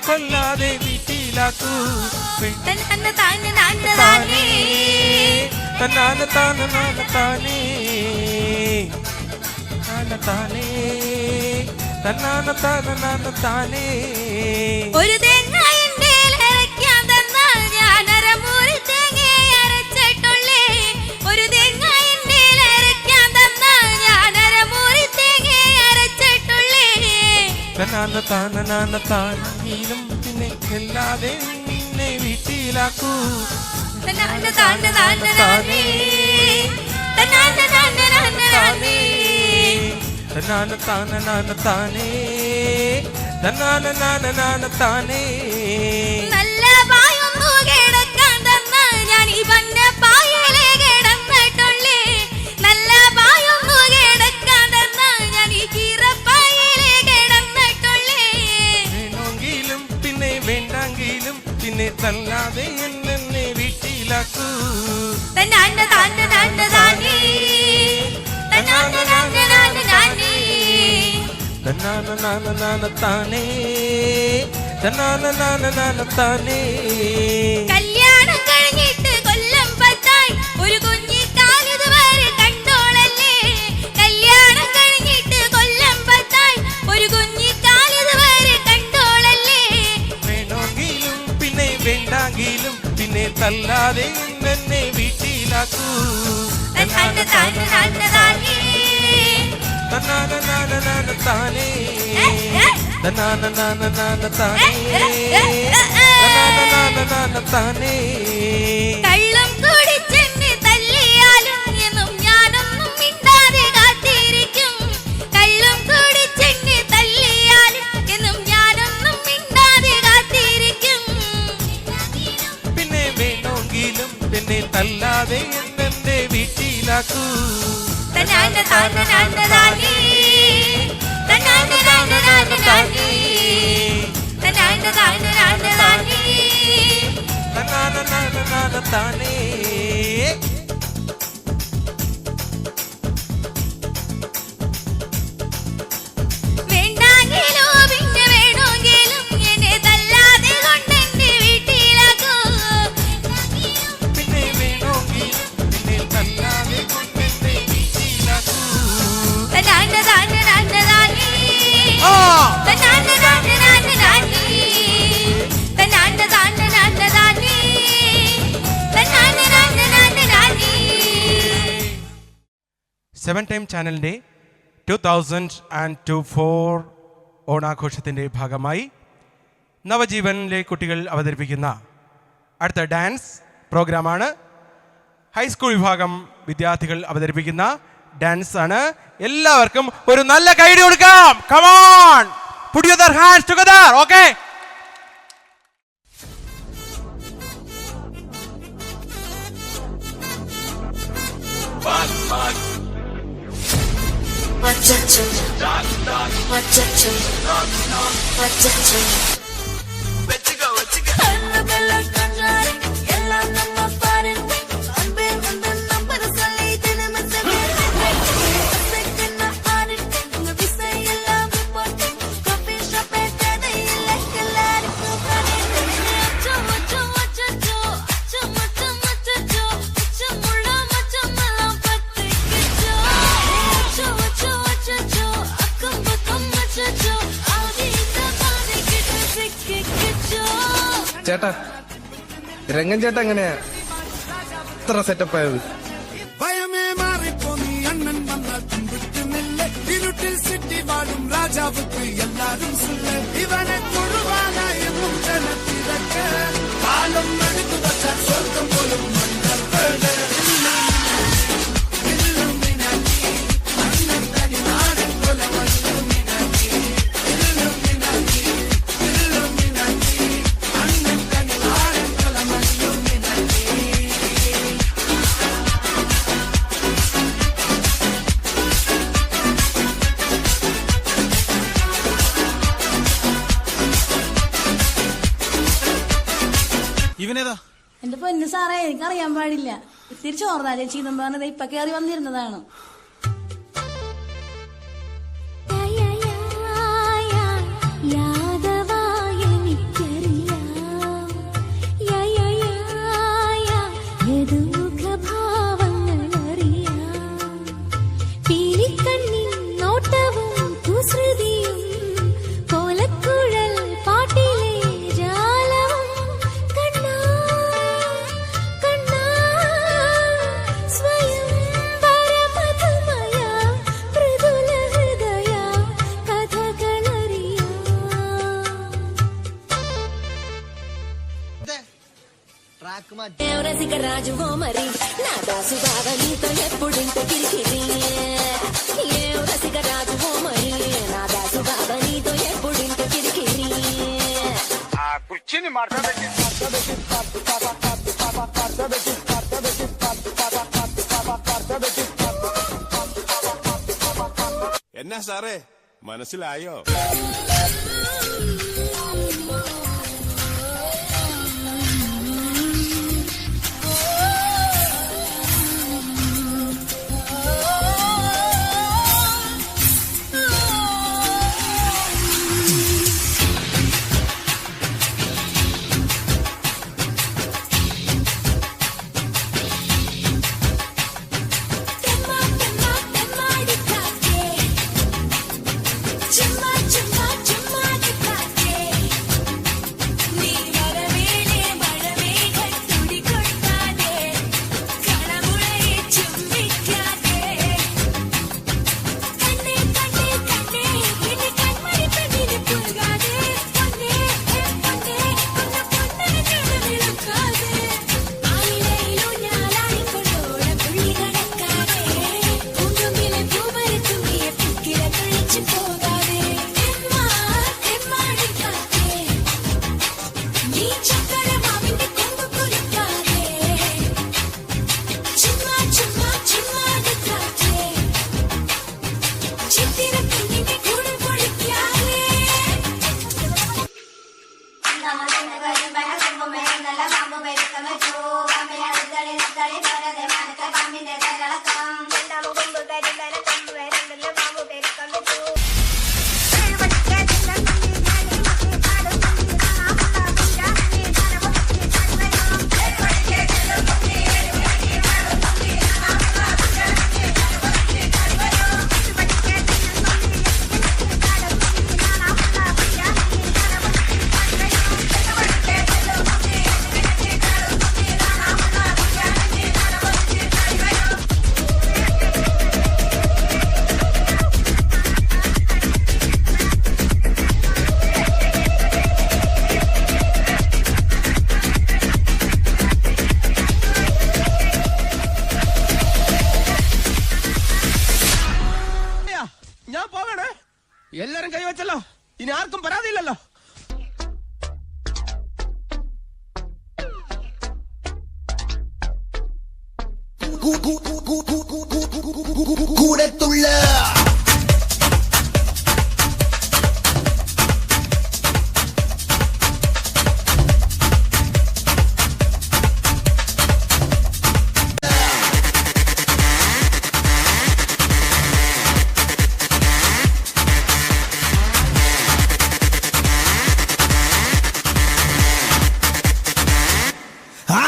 S4: കൊല്ലാതെ വീട്ടിലാക്കൂ.
S7: ഒരു തേങ്ങ അരയ്ക്കാൻ തന്നാൽ ഞാൻ അരമൂരി തേങ്ങ അരച്ചിട്ടുള്ളേ. ഒരു തേങ്ങ അരയ്ക്കാൻ തന്നാൽ ഞാൻ അരമൂരി തേങ്ങ അരച്ചിട്ടുള്ളേ.
S4: താനും പിന്നെ എല്ലാതെ നിന്നെ വീട്ടിലാക്കൂ.
S7: നല്ല പായൊന്നു കിടക്കാൻ തന്നാൽ ഞാൻ ഈ പന്ന പായലേ കിടന്നിട്ടുള്ളേ. നല്ല പായൊന്നു കിടക്കാൻ തന്നാൽ ഞാൻ ഈ കീറപ്പായലേ കിടന്നിട്ടുള്ളേ.
S4: വേണമെങ്കിലും പിന്നെ വേണ്ടെങ്കിലും പിന്നെ തല്ലാതെ എന്നെ വീട്ടിലാക്കൂ.
S7: കല്യാണം കഴിഞ്ഞിട്ട് കൊല്ലം പത്തായി ഒരു കുഞ്ഞിക്കാലിത് വരെ കണ്ടോളല്ലേ. കല്യാണം കഴിഞ്ഞിട്ട് കൊല്ലം പത്തായി ഒരു കുഞ്ഞിക്കാലിത് വരെ കണ്ടോളല്ലേ.
S4: വേണമെങ്കിലും പിന്നെ വേണ്ടെങ്കിലും പിന്നെ തല്ലാതെ എന്നെ വീട്ടിലാക്കൂ.
S7: കള്ളം കുടിച്ചെന്നെ തല്ലിയാലും എന്നും ഞാനൊന്നും മിണ്ടാതെ കാത്തിരിക്കും. കള്ളം കുടിച്ചെന്നെ തല്ലിയാലും എന്നും ഞാനൊന്നും മിണ്ടാതെ കാത്തിരിക്കും.
S4: പിന്നെ വേണമെങ്കിലും പിന്നെ തല്ലാതെ എന്നെ വീട്ടിലാക്കൂ.
S7: വേണ്ടെങ്കിലോ പിന്നെ വേണമെങ്കിലും എന്നെ തല്ലാതെ കൊണ്ടെന്റെ വീട്ടിലാക്കൂ.
S4: പിന്നെ വേണമെങ്കിലും പിന്നെ തല്ലാതെ കൊണ്ടെന്നെ വീട്ടിലാക്കൂ. സെവൻ ടൈം ചാനലിൻ്റെ 2024 ഓണാഘോഷത്തിൻ്റെ ഭാഗമായി നവജീവനിലെ കുട്ടികൾ അവതരിപ്പിക്കുന്ന അടുത്ത ഡാൻസ് പ്രോഗ്രാമാണ്. ഹൈസ്കൂൾ വിഭാഗം വിദ്യാർത്ഥികൾ അവതരിപ്പിക്കുന്ന ഡാൻസ് ആണ്. എല്ലാവർക്കും ഒരു നല്ല കൈഡി കൊടുക്കാം. Come on, put your hands together. Okay.
S9: ചേട്ടാ രംഗൻ ചേട്ടാ എങ്ങനെയാ ഇത്ര സെറ്റപ്പ് ആയത്?
S8: ഭയമേ മാറിപ്പോ നീ അണ്ണൻ വന്നാൽ പിന്തുട്ടുന്നില്ല ഇരുട്ടിൽ സിറ്റി വാഴും രാജാവുക്ക് എല്ലാരും സുല്ല ഇവനെ കൊഴുവാനായി എന്നും ജനത്തിരക്ക് കാലം എടുത്തു വച്ചാൽ സ്വർഗം പോലും
S9: ഇവനേതാ?
S7: എന്റെ പൊന്നു സാറേ എനിക്കറിയാൻ പാടില്ല. ഇത്തിരി ചോർന്നാ ചേച്ചി എന്നും പറഞ്ഞത് ഇപ്പൊ കയറി വന്നിരുന്നതാണ്. రాజువో మరి నా దాసు బావ నీతో ఎప్పుడింత కిరికిరి రసిక రాజువో మరి నా దాసు బావ నీతో ఎప్పుడింత కిరికిరి
S8: എന്നാ സാറേ മനസ്സിലായോ?
S9: എല്ലാരും കൈവച്ചല്ലോ, ഇനി ആർക്കും പരാതിയില്ലല്ലോ.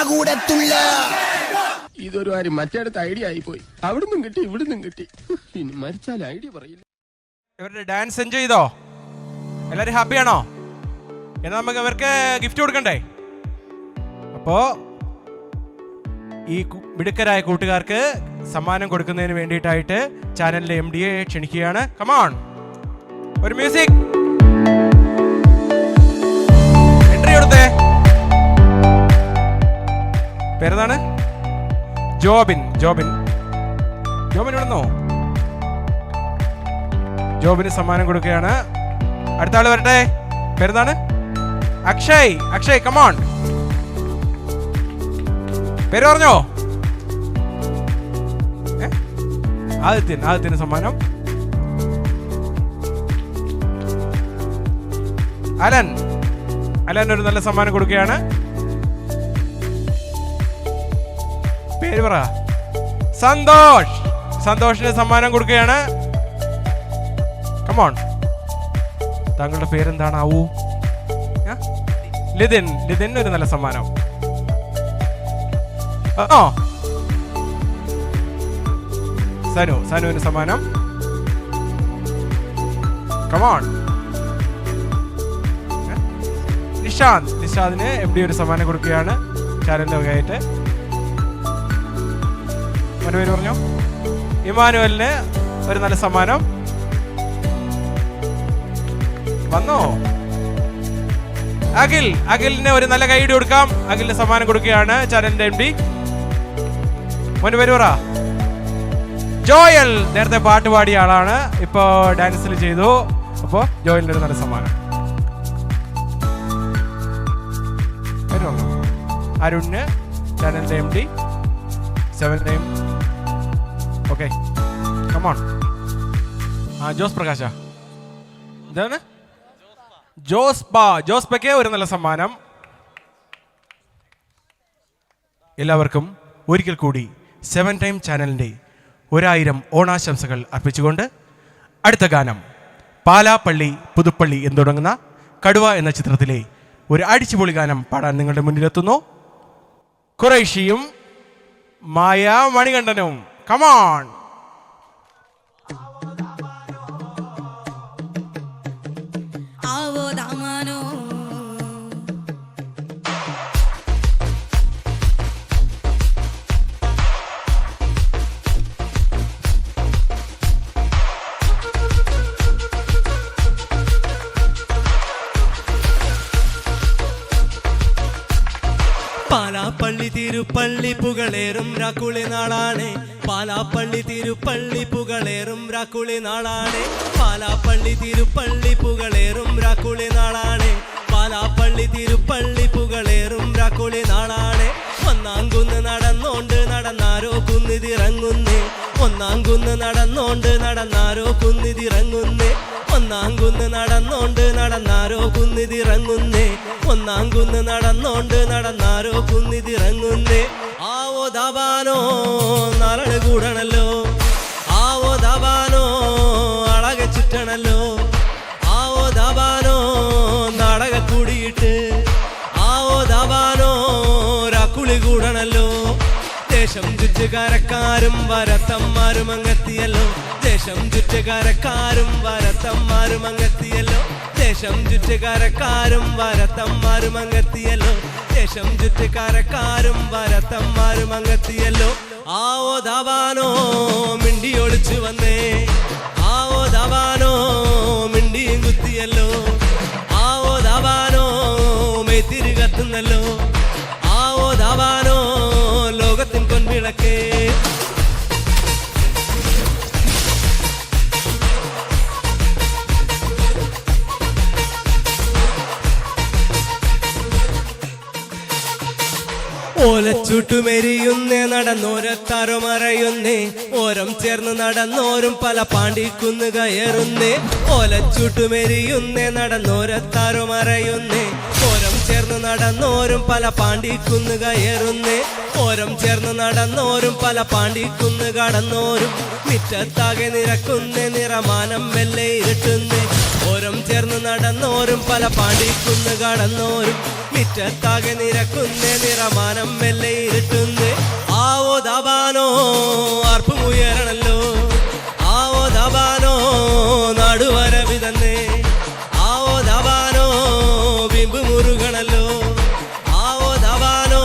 S8: കൂടത്തുള്ള
S9: ഇതൊരു കാര്യം മറ്റേടത്ത് ഐഡിയ ആയിപ്പോയി. അവിടുന്നും കിട്ടി ഇവിടുന്നും കിട്ടി. ഇനി മരിച്ചാൽ ഐഡിയ പറയില്ല.
S4: ഇവരുടെ ഡാൻസ് എൻജോയ് ചെയ്തോ? എല്ലാവരും ഹാപ്പിയാണോ? എന്നാൽ നമുക്ക് ഇവർക്ക് ഗിഫ്റ്റ് കൊടുക്കണ്ടേ? അപ്പോൾ ഈ മിടുക്കരായ കൂട്ടുകാർക്ക് സമ്മാനം കൊടുക്കുന്നതിന് വേണ്ടിയിട്ടായിട്ട് ചാനലിലെ MD ക്ഷണിക്കുകയാണ്. കമോൺ, ഒരു മ്യൂസിക്. എൻട്രി കൊടുത്തേ. പേരെന്താണ്? ജോബിൻ. ജോബിൻ ഇവിടുന്നോ? ജോബിന് സമ്മാനം കൊടുക്കുകയാണ്. അടുത്ത ആള് വരട്ടെ. പേരെന്താണ്? അക്ഷയ്. അക്ഷയ്, കമോൺ. പേര് പറഞ്ഞോ? ആദ്യത്തിന് സമ്മാനം. അലൻ ഒരു നല്ല സമ്മാനം കൊടുക്കുകയാണ്. പേര് പറ. സന്തോഷിന് സമ്മാനം കൊടുക്കുകയാണ്. കമോൺ, താങ്കളുടെ പേരെന്താണ്? ആവൂ. ലിതിൻ ഒരു നല്ല സമ്മാനം. സനുവിന് സമ്മാനം. കമോൺ. നിഷാദിന് MD ഒരു സമ്മാനം കൊടുക്കുകയാണ് ചാനലിന്റെ വകയായിട്ട്. പേര് പറഞ്ഞു. ഇമാനുവലിന് ഒരു നല്ല സമ്മാനം. വന്നോ? അഖിലിന് ഒരു നല്ല കൈയ്യടി കൊടുക്കാം. അഖിലിന് സമ്മാനം കൊടുക്കുകയാണ് ചാനലിന്റെ MD. മോന്റെ പേര് പറ. ജോയൽ. നേരത്തെ പാട്ട് പാടിയ ആളാണ്, ഇപ്പോ ഡാൻസിൽ ചെയ്തു. അപ്പോ ജോയലിന് ഒരു നല്ല സമ്മാനം. പേര് പറഞ്ഞു. അരുണിന് ചാനലിന്റെ MD 7 name. Okay, come on. Jose പ്രകാശ. എന്താണ്? ജോസ്പയ്ക്ക് ഒരു നല്ല സമ്മാനം. എല്ലാവർക്കും ഒരിക്കൽ കൂടി 7 ടൈം ചാനലിന്റെ 1000 ഓണാശംസകൾ അർപ്പിച്ചുകൊണ്ട് അടുത്ത ഗാനം പാലാപ്പള്ളി പുതുപ്പള്ളി എന്ന് തുടങ്ങുന്ന കടുവ എന്ന ചിത്രത്തിലെ ഒരു അടിച്ചുപൊളി ഗാനം പാടാൻ നിങ്ങളുടെ മുന്നിലെത്തുന്നു. ഖുറൈഷിയും മായ മണികണ്ഠനും. കമോൺ.
S5: പാലാപ്പള്ളി തിരുപ്പള്ളി പുകളേറും രാക്കുളി നാളാണ്. പാലാപ്പള്ളി തിരുപ്പള്ളി പുകളേറും രാക്കുളി നാളാണ്. പാലാപ്പള്ളി തിരുപ്പള്ളി പുകളേറും രാക്കുളി നാളാണ്. പാലാപ്പള്ളി തിരുപ്പള്ളി പുകളേറും രാക്കുളി നാളാണ്. ഒന്നാംകുന്ന് നടന്നോണ്ട് നടന്നാരോ കുന്നിതിറങ്ങുന്നേ. ഒന്നാംകുന്ന് നടന്നോണ്ട് നടന്നാരോ കുന്നിതിറങ്ങുന്നേ. ഒന്നാംകുന്ന് നടന്നോണ്ട് നടന്നാരോ കുന്നിതിറങ്ങുന്നേ. ഒന്നാംകുന്ന് നടന്നോണ്ട് നടന്നാരോ കുന്നിതിറങ്ങുന്നേ. ആവോ ദാബാനോ നരള് കൂടണല്ലോ. ആവോ ദാബാനോ അളക ചുറ്റണല്ലോ. ആവോ ദാബാനോ നാടക കൂടിയിട്ട്. ആവോ ദാബാനോ രാക്കുളി കൂടണല്ലോ. ദേശം ചുറ്റുകാരക്കാരും വരത്തന്മാരും അങ്ങെത്തിയല്ലോ. ദേശം ചുറ്റുകാരക്കാരും വരത്തന്മാരും അങ്ങെത്തിയല്ലോ. ദേശം ചുറ്റുകാരക്കാരും വരത്തന്മാരും അങ്ങെത്തിയല്ലോ. ദേശം ചുറ്റുകാരക്കാരും വരത്തന്മാരും അങ്ങെത്തിയല്ലോ. ആവോ ദാബാനോ മിണ്ടി ഒളിച്ചു വന്നേ. ആവോ ദാബാനോ മിണ്ടിയും കുത്തിയല്ലോ. ആവോ ദാബാനോ മെയ്ത്തിരി കത്തുന്നല്ലോ. ആവോ ദാബാനോ ലോകത്തിൻ പൊൻവിളക്കേ. ഓലച്ചൂട്ടുമെരിയുന്നേ നടന്നോരത്താരോ മറയുന്നേ. ഓരം ചേർന്ന് നടന്നോരും പല പാണ്ടിക്കുന്ന് കയറുന്നേ. ഓലച്ചൂട്ടുമെരിയുന്നേ നടന്നോരത്താരോ മറയുന്നേ. ഓരം ചേർന്ന് നടന്നോരും പല പാണ്ടിക്കുന്ന് കയറുന്നേ. ഓരം ചേർന്ന് നടന്നോരും പല പാണ്ടിക്കുന്ന് കടന്നോരും മിറ്റത്താകെ നിരക്കുന്നേ. നിറമാനം മെല്ലെ ഇരുട്ടുന്നേ. ഓരം ചേർന്ന് നടന്നോരും പല പാണ്ടിക്കുന്ന് കടന്നോരും മിറ്റത്താകെ നിരക്കുന്നേ. നിറമാനം മെല്ലെ ഇരുട്ടുന്നേ. ആവോ ദാബാനോ ആർപ്പുമുയരണല്ലോ. ആവോ ദാബാനോ നാടുവരവി തന്നെ. ആവോ ദാബാനോ ബിംബു മുറുകണല്ലോ. ആവോ ദാബാനോ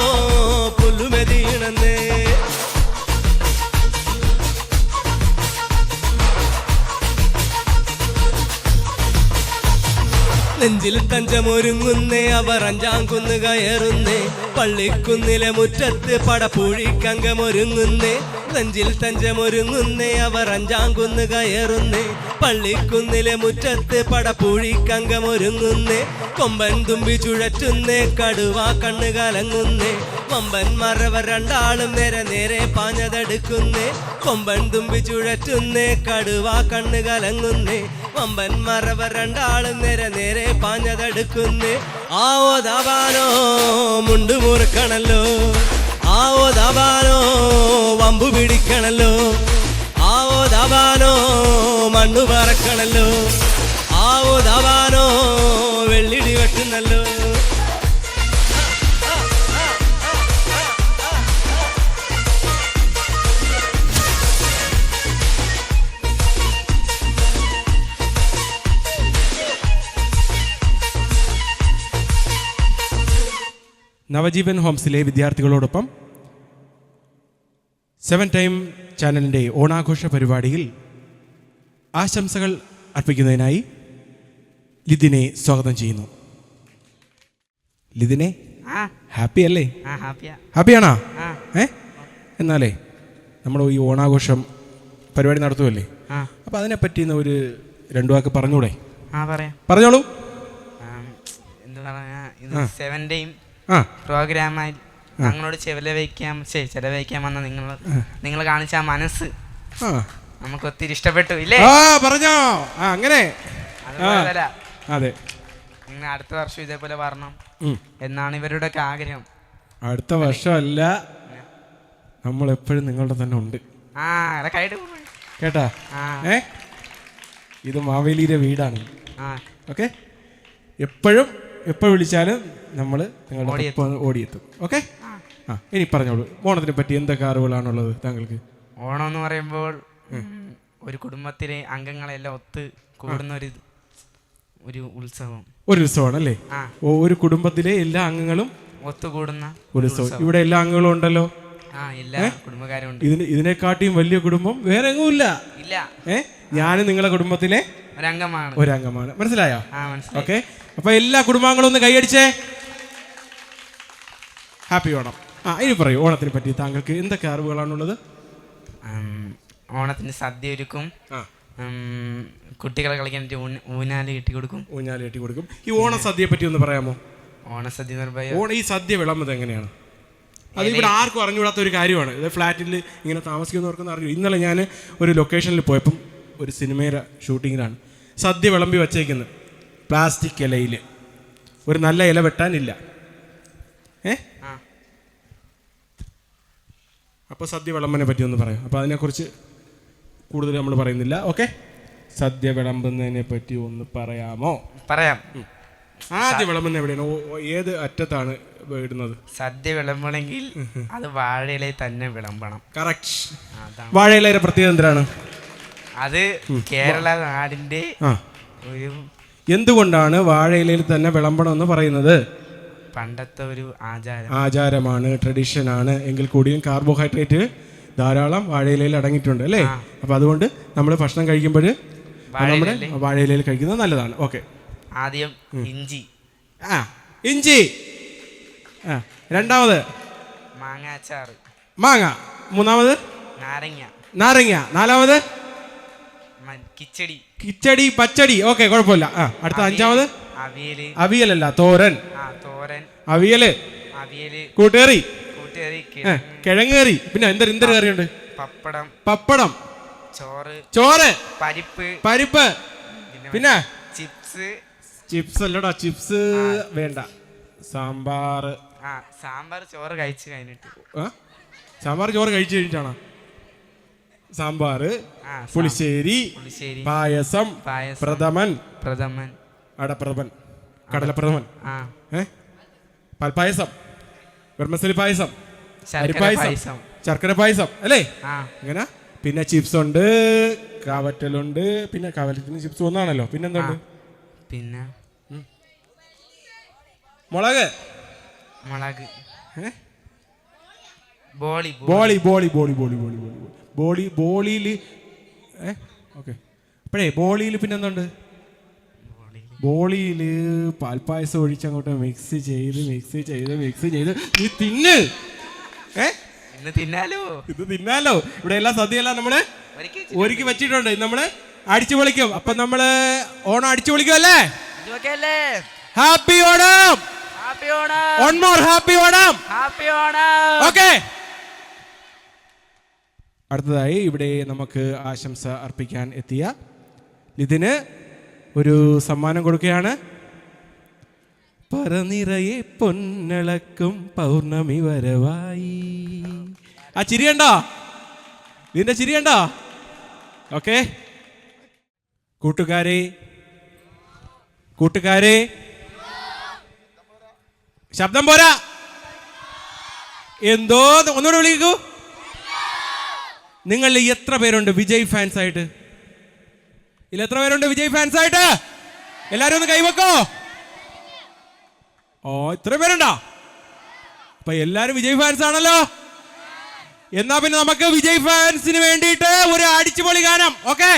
S5: തഞ്ചമൊരുങ്ങുന്നേ അവർ അഞ്ചാം കുന്ന് കയറുന്നേ പള്ളിക്കുന്നിലെ മുറ്റത്ത് പടപ്പൂഴിക്കങ്കമൊരുങ്ങുന്നേ നെഞ്ചിൽ തഞ്ചമൊരുങ്ങുന്നേ അവർ അഞ്ചാം കുന്ന് കയറുന്നേ പള്ളിക്കുന്നിലെ മുറ്റത്ത് പടപ്പൂഴിക്കങ്കമൊരുങ്ങുന്നേ കൊമ്പൻ തുമ്പി ചുഴറ്റുന്നേ കടുവാ കണ്ണ് കലങ്ങുന്നേ കൊമ്പൻ മറവർ രണ്ടാളും നേരെ നേരെ പാഞ്ഞതെടുക്കുന്നേ കൊമ്പൻ തുമ്പി ചുഴറ്റുന്നേ കടുവാ കണ്ണ് കലങ്ങുന്നേ കൊമ്പൻ മറവർ രണ്ടാളും നേരെ നേരെ പാഞ്ഞതെടുക്കുന്നേ ആവോ ദാബാനോ മുണ്ടു മുറുക്കണല്ലോ ആവോ ദാബാനോ വമ്പു പിടിക്കണല്ലോ ആവോ ദാബാനോ മണ്ണു പറക്കണല്ലോ ആവോ ദാബാനോ വെള്ളിടി വെട്ടുന്നല്ലോ.
S4: നവജീവൻ ഹോംസിലെ വിദ്യാർത്ഥികളോടൊപ്പം 7 ടൈം ചാനലിൻ്റെ ഓണാഘോഷ പരിപാടിയിൽ ആശംസകൾ അർപ്പിക്കുന്നതിനായി ലിതിനെ സ്വാഗതം ചെയ്യുന്നു. ലിതിനെ ഹാപ്പി അല്ലേ? ഹാപ്പിയാണോ? എന്നാലേ നമ്മൾ ഈ ഓണാഘോഷം പരിപാടി നടത്തുമല്ലേ, അപ്പം അതിനെപ്പറ്റി ഒരു 2 വാക്ക് പറഞ്ഞൂടെ? പറഞ്ഞോളൂ.
S10: എന്താ പറയാ, ഇത് 7 ടൈം പ്രോഗ്രാമായി ഞങ്ങളോട് ചെലവഴിക്കാൻ വന്ന നിങ്ങൾ കാണിച്ച ആ മനസ്സ് നമുക്ക് ഒത്തിരി ഇഷ്ടപ്പെട്ടു ഇല്ലേ?
S4: പറഞ്ഞോ അങ്ങനെ. അതെ,
S10: നിങ്ങൾ അടുത്ത വർഷം ഇതേപോലെ വരണം എന്നാണ് ഇവരുടെ ഒക്കെ ആഗ്രഹം.
S4: അടുത്ത വർഷമല്ല, നമ്മൾ എപ്പോഴും നിങ്ങളുടെ തന്നെ ഉണ്ട് കേട്ടാ. ഇത് മാവേലിയുടെ വീടാണ്. ഓക്കെ, എപ്പോഴും എപ്പോൾ വിളിച്ചാലും നമ്മൾ നിങ്ങളുടെ ഓടിയെത്തും. ഓക്കെ, ഇനി പറഞ്ഞോളൂ, ഓണത്തിനെ പറ്റി എന്തൊക്കെ അറിവുകളാണുള്ളത് താങ്കൾക്ക്?
S10: ഓണം എന്ന് പറയുമ്പോൾ ഒരു കുടുംബത്തിലെ അംഗങ്ങളെല്ലാം ഒത്ത് കൂടുന്ന ഒരു ഉത്സവമാണ് അല്ലേ? ഒരു കുടുംബത്തിലെ എല്ലാ അംഗങ്ങളും ഒത്തുകൂടുന്ന ഒരു ഉത്സവം. ഇവിടെ എല്ലാ അംഗങ്ങളും ഉണ്ടല്ലോ, എല്ലാ കുടുംബക്കാരും ഉണ്ട്.
S4: ഇതിനെക്കാട്ടിയും വലിയ കുടുംബം വേറെ എങ്ങുമില്ല. ഞാനും നിങ്ങളുടെ കുടുംബത്തിലെ ഒരംഗമാണ്. മനസ്സിലായോ? ഓക്കെ, അപ്പൊ എല്ലാ കുടുംബാംഗങ്ങളും ഒന്ന് കൈയടിച്ചേ. ഹാപ്പി ഓണം. ഇനി പറയൂ, ഓണത്തിനെ പറ്റി താങ്കൾക്ക് എന്തൊക്കെ അറിവുകളാണുള്ളത്?
S10: ഓണത്തിന് സദ്യ ഒരുക്കും, കുട്ടികളെ കളിക്കാൻ ഊഞ്ഞാല് കെട്ടി കൊടുക്കും.
S4: ഈ ഓണസദ്യയെ പറ്റി ഒന്ന് പറയാമോ?
S10: ഓണസദ്യ,
S4: ഈ സദ്യ വിളമ്പത് എങ്ങനെയാണ്? അത് ഇവിടെ ആർക്കും അറിഞ്ഞുകൂടാത്ത ഒരു കാര്യമാണ്. ഇത് ഫ്ലാറ്റിൽ ഇങ്ങനെ താമസിക്കുന്നവർക്കൊന്നും അറിഞ്ഞു. ഇന്നലെ ഞാൻ ഒരു ലൊക്കേഷനിൽ പോയപ്പം ഒരു സിനിമയുടെ ഷൂട്ടിങ്ങിലാണ് സദ്യ വിളമ്പി വച്ചേക്കുന്നത്. പ്ലാസ്റ്റിക് ഇലയിൽ, ഒരു നല്ല ഇല വെട്ടാനില്ല. അപ്പോൾ സദ്യ വിളമ്പനെ പറ്റി ഒന്ന് പറയാം. അപ്പോൾ അതിനെക്കുറിച്ച് കൂടുതൽ നമ്മൾ പറയുന്നില്ല. ഓക്കെ, സദ്യ വിളമ്പുന്നതിനെ പറ്റി ഒന്ന് പറയാമോ?
S10: പറയാം.
S4: ആദ്യം വിളമ്പുന്ന എവിടെയാണ്, ഏത് അറ്റത്താണ് ഇടുന്നത്?
S10: സദ്യ വിളമ്പണമെങ്കിൽ അത് വാഴയിലയിൽ തന്നെ വിളമ്പണം.
S4: കറക്റ്റ്. വാഴയിലയുടെ പ്രത്യേകത എന്തിനാണ്?
S10: അത് കേരള നാടിന്റെ ഒരു
S4: എന്തുകൊണ്ടാണ് വാഴയിലയിൽ തന്നെ വിളമ്പണം എന്ന് പറയുന്നത്?
S10: പണ്ടത്തെ ഒരു
S4: ആചാരമാണ്, ട്രഡീഷനാണ്. എങ്കിൽ കൂടിയും കാർബോഹൈഡ്രേറ്റ് ധാരാളം വാഴയിലയിൽ അടങ്ങിയിട്ടുണ്ട് അല്ലേ? അപ്പം അതുകൊണ്ട് നമ്മൾ ഭക്ഷണം കഴിക്കുമ്പോൾ നമ്മുടെ വാഴയിലയിൽ കഴിക്കുന്നത് നല്ലതാണ്. ഓക്കെ,
S10: ആദ്യം ഇഞ്ചി.
S4: ഇഞ്ചി. രണ്ടാമത് മാങ്ങ. മൂന്നാമത് നാരങ്ങ. നാലാമത് കിച്ചടി പച്ചടി. ഓക്കെ, കുഴപ്പമില്ല. അടുത്ത അഞ്ചാമത് അവിയലല്ല, തോരൻ. അവിയല്, കൂട്ടുകറി, കിഴങ്ങേറി. പിന്നെ എന്തൊരു കറിയുണ്ട്? പപ്പടം, ചോറ്, പരിപ്പ്. പിന്നെ ചിപ്സ് അല്ലടാ, ചിപ്സ് വേണ്ട. സാമ്പാർ.
S10: ചോറ് കഴിച്ചു കഴിഞ്ഞിട്ട്.
S4: സാമ്പാർ ചോറ് കഴിച്ചു കഴിഞ്ഞിട്ടാണോ? സാമ്പാർ, പുളിശ്ശേരി, പായസം, പ്രഥമൻ, അടപ്രഥമൻ, കടലപ്രഥമൻ, പാൽപ്പായസം, വെർമസലി പായസം, അരിപ്പായസം, ശർക്കര പായസം അല്ലേ? അങ്ങനെ. പിന്നെ ചിപ്സ് ഉണ്ട്, കാവറ്റലുണ്ട്. പിന്നെ കാവറ്റത്തിന് ചിപ്സ് ഒന്നാണല്ലോ. പിന്നെന്തുണ്ട്?
S10: പിന്നെ
S4: മുളക്. ബോളിയിൽ. ഓക്കെ, അപ്പോഴേ ബോളിയിൽ പിന്നെന്തുണ്ട്? ബോളിയിൽ പാൽപ്പായസം ഒഴിച്ച് അങ്ങോട്ട് മിക്സ് ചെയ്ത് നീ തിന്ന്.
S10: തിന്നാലോ,
S4: ഇത് തിന്നാലോ. ഇവിടെ എല്ലാം സദ്യയെല്ലാം നമ്മള് ഒരുക്കി വെച്ചിട്ടുണ്ട്. നമ്മള് അടിച്ചു പൊളിക്കും. അപ്പൊ നമ്മള് ഓണം അടിച്ചു പൊളിക്കും അല്ലേ? Happy Onam. One more happy Onam. Okay. അടുത്തതായി ഇവിടെ നമുക്ക് ആശംസ അർപ്പിക്കാൻ എത്തിയ ഇതിന് ഒരു സമ്മാനം കൊടുക്കുകയാണ്. പറനിറയെ പൊന്നളക്കും പൗർണമി വരവായി. ആ ചിരിയണ്ടോ? ഇതിന്റെ ചിരിയണ്ടോ? ഓക്കെ. കൂട്ടുകാരെ ശബ്ദം പോരാ. എന്തോ ഒന്നുകൂടെ വിളിക്കൂ. നിങ്ങൾ എത്ര പേരുണ്ട് വിജയ് ഫാൻസ് ആയിട്ട്? എത്ര പേരുണ്ട് വിജയ് ഫാൻസ് ആയിട്ട്? എല്ലാരും ഒന്ന് കൈവെക്കോ. ഇത്ര പേരുണ്ടോ? അപ്പൊ എല്ലാരും വിജയ് ഫാൻസ് ആണല്ലോ. എന്നാ പിന്നെ നമുക്ക് വിജയ് ഫാൻസിന് വേണ്ടിയിട്ട് ഒരു അടിച്ചുപൊളി ഗാനം. Okay,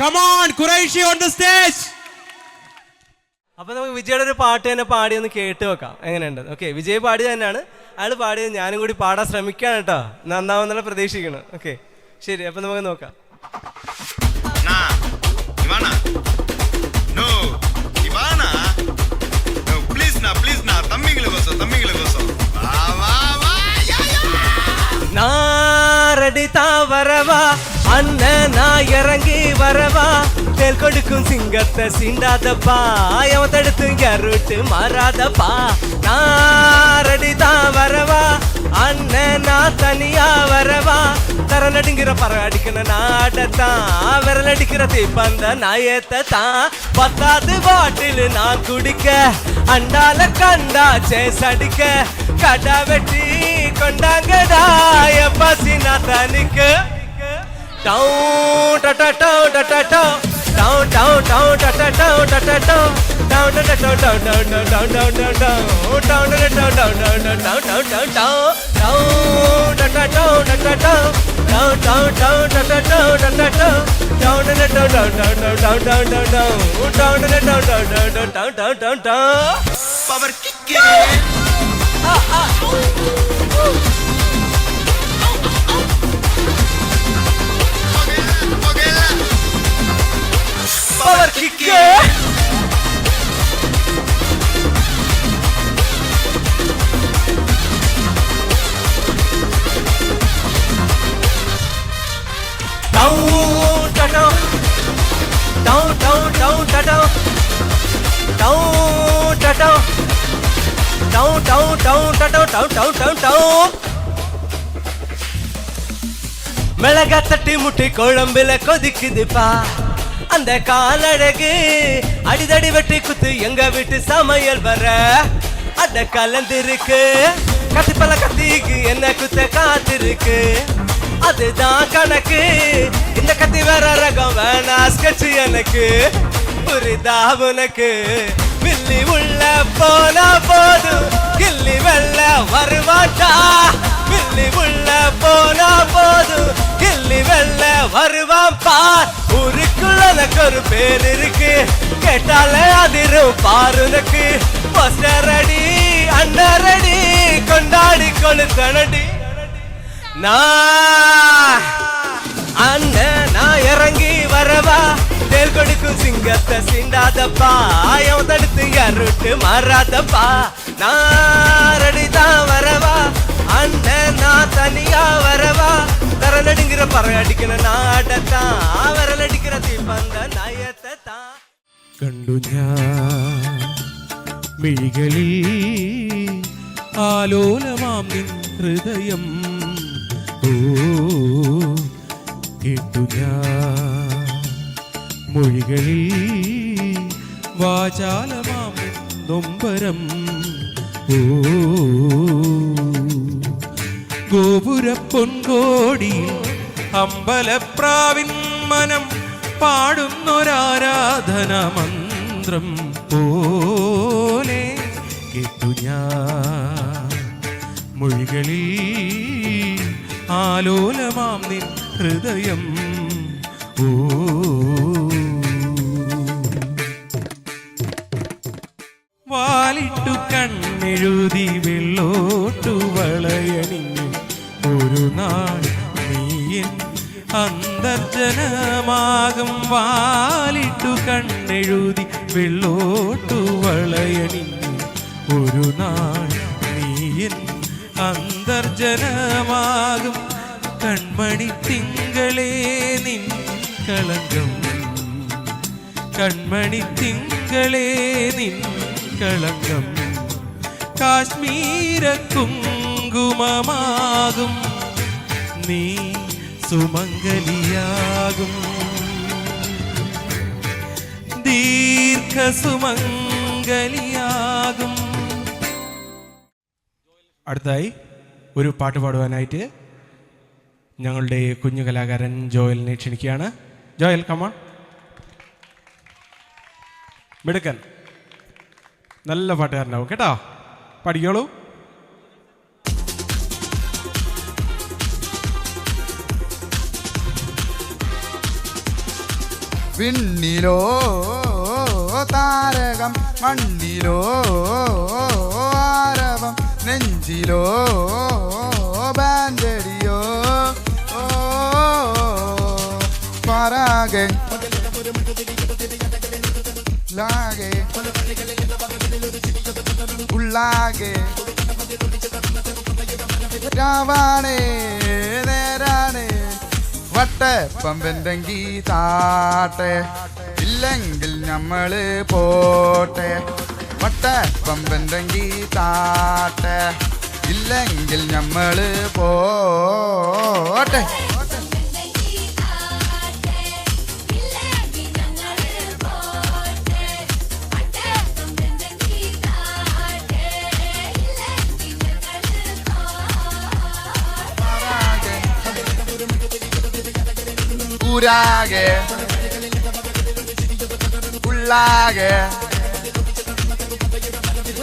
S4: come on Qureshi on the stage.
S5: അപ്പോൾ നമുക്ക് വിജയുടെ ഒരു പാട്ട് തന്നെ പാടി ഒന്ന് കേട്ട് വെക്കാം, എങ്ങനെയുണ്ട്? ഓക്കെ, വിജയ് പാടിയത് തന്നെയാണ്. അയാൾ പാടിയത് ഞാനും കൂടി പാടാൻ ശ്രമിക്കുകയാണ് കേട്ടോ. നന്നാവുന്നുള്ള പ്രതീക്ഷിക്കണം. ഓക്കെ, ശരി. അപ്പം നമുക്ക് നോക്കാം. வரவா அண்ணன் நான் இறங்கி வரவா தேல் கொடுக்கும் சிங்கத்தை சீண்டாதப்பா அவன் தடுத்து கருட்டு மாறாதப்பா நாரடிதான் வரவா அண்ணன் நான் தனியா வரவா தர நடுங்கிற பற அடிக்கணும் நாடத்தான் விரல் அடிக்கிற தீப்பந்த நாயத்தான் பத்தாது பாட்டில் நான் குடிக்க அண்டால கண்டா சேஸ் அடிக்க கடா வெட்டி கொண்டாங்கடா பசி நான் தனிக்க டவு டட்ட டவு டட்ட டவு டவு டவு டவு டட்ட டவு டட்ட டவு டவு டட்ட டவு டவு டவு டவு டவு டவு டவு டவு டட்ட டவு டவு டவு டவு டவு டவு டவு டவு டட்ட டவு டட்ட டவு டவு டவு டவு டட்ட டவு டட்ட டவு டவு டட்ட டவு டவு டவு டவு டவு டவு டவு டவு டட்ட டவு டவு டவு டவு டவு டவு டவு power kick Power kick. Down, down, down, down, down, down, down, down. மிளகா தட்டி முட்டி குழம்புல கொதிக்குதுப்பா அந்த காலழகு அடிதடி வெட்டி குத்து எங்க வீட்டு சமையல் வர அட கலந்திருக்கு கத்திப்பல கத்திக்கு என்ன குத்த காத்திருக்கு அதுதான் கணக்கு இந்த கத்தி வேற ரகம் வேணா ஸ்கெட்ச் எனக்கு புரிதா உனக்கு வில்லி உள்ள போனா போதும் கில்லி வெள்ள வருவாட்டா வில்லி உள்ள போனா போதும் கில்லி வெள்ள வருவான் பார் ஊருக்குள்ள எனக்கு ஒரு பேர் இருக்கு கேட்டாலே அதிரும் பாருனக்கு பஸ்டரடி அண்ணரடி கொண்டாடி கொளுத்தனடி நான் அண்ணன் நான் இறங்கி வரவா தேல் கொடுக்கும் சிங்கத்தை சீண்டாதப்பா அவன் தடுத்து யாருட்டு மாறாதப்பா நான் ரெடிதான் வரவா அண்ணன் நான் தனியா வரவா தர நடுங்கிற பறவை அடிக்கணும் நாடத்தான் விரல் அடிக்கிற தீப்பந்த நயத்தை தான்
S4: കണ്ടു ഞാൻ മിഴികളിൽ ആലോലമാം നിൻ ഹൃദയം ഓ കേട്ടു ഞാൻ മൊഴികളിൽ വാചാലമാം നിൻ നൊമ്പരം ഓ ഗോപുരപ്പൊൻകോടിയിൽ അമ്പലപ്രാവിൻ മനം പാടുന്നൊരാരാധന മന്ത്രം പോലെ കേട്ടു ഞാൻ മൊഴികളിൽ ആലോലമാം നിൻ ഹൃദയം ഓ വാലിട്ടു കണ്ണെഴുതി വെള്ളോട്ടു വളയണിഞ്ഞു ഒരു നാൾ നീയൻ അന്തർജനമാകും വാലിട്ടു കണ്ണെഴുതി വെള്ളോട്ടു വളയണിഞ്ഞു ഒരു നാൾ നീയൻ അന്തർജനമാകും കൺമണി തിങ്കളേ നിൻ കളങ്കം കൺമണി തിങ്കളേ നിൻ കളങ്കം കാശ്മീര കുങ്കുമമാകും നീ സുമംഗലിയാകും ദീർഘസുമംഗലിയാകും. അടുത്തായി ഒരു പാട്ട് പാടുവാനായിട്ട് ഞങ്ങളുടെ കുഞ്ഞു കലാകാരൻ ജോയലിനെ ക്ഷണിക്കുകയാണ്. Joel come on. മിടുക്കൻ, നല്ല പാട്ടുകാരനാവും കേട്ടോ, പഠിക്കോളൂ.
S6: വിണ്ണിലോ താരകം മണ്ണിലോ ആരവം നെഞ്ചിലോ ബാൻഡടിയോ പരാഗെ ലാഗെ ഉള്ളാകെ രാവാണേ നേരാണേ വട്ടപ്പമ്പെന്തെങ്കി താട്ടെ ഇല്ലെങ്കിൽ നമ്മള് പോട്ടെ വട്ടപ്പമ്പെന്തെങ്കി താട്ടെ ഇല്ലെങ്കിൽ നമ്മള് പോട്ടെ. ഊരാകെ ഉള്ളാകെ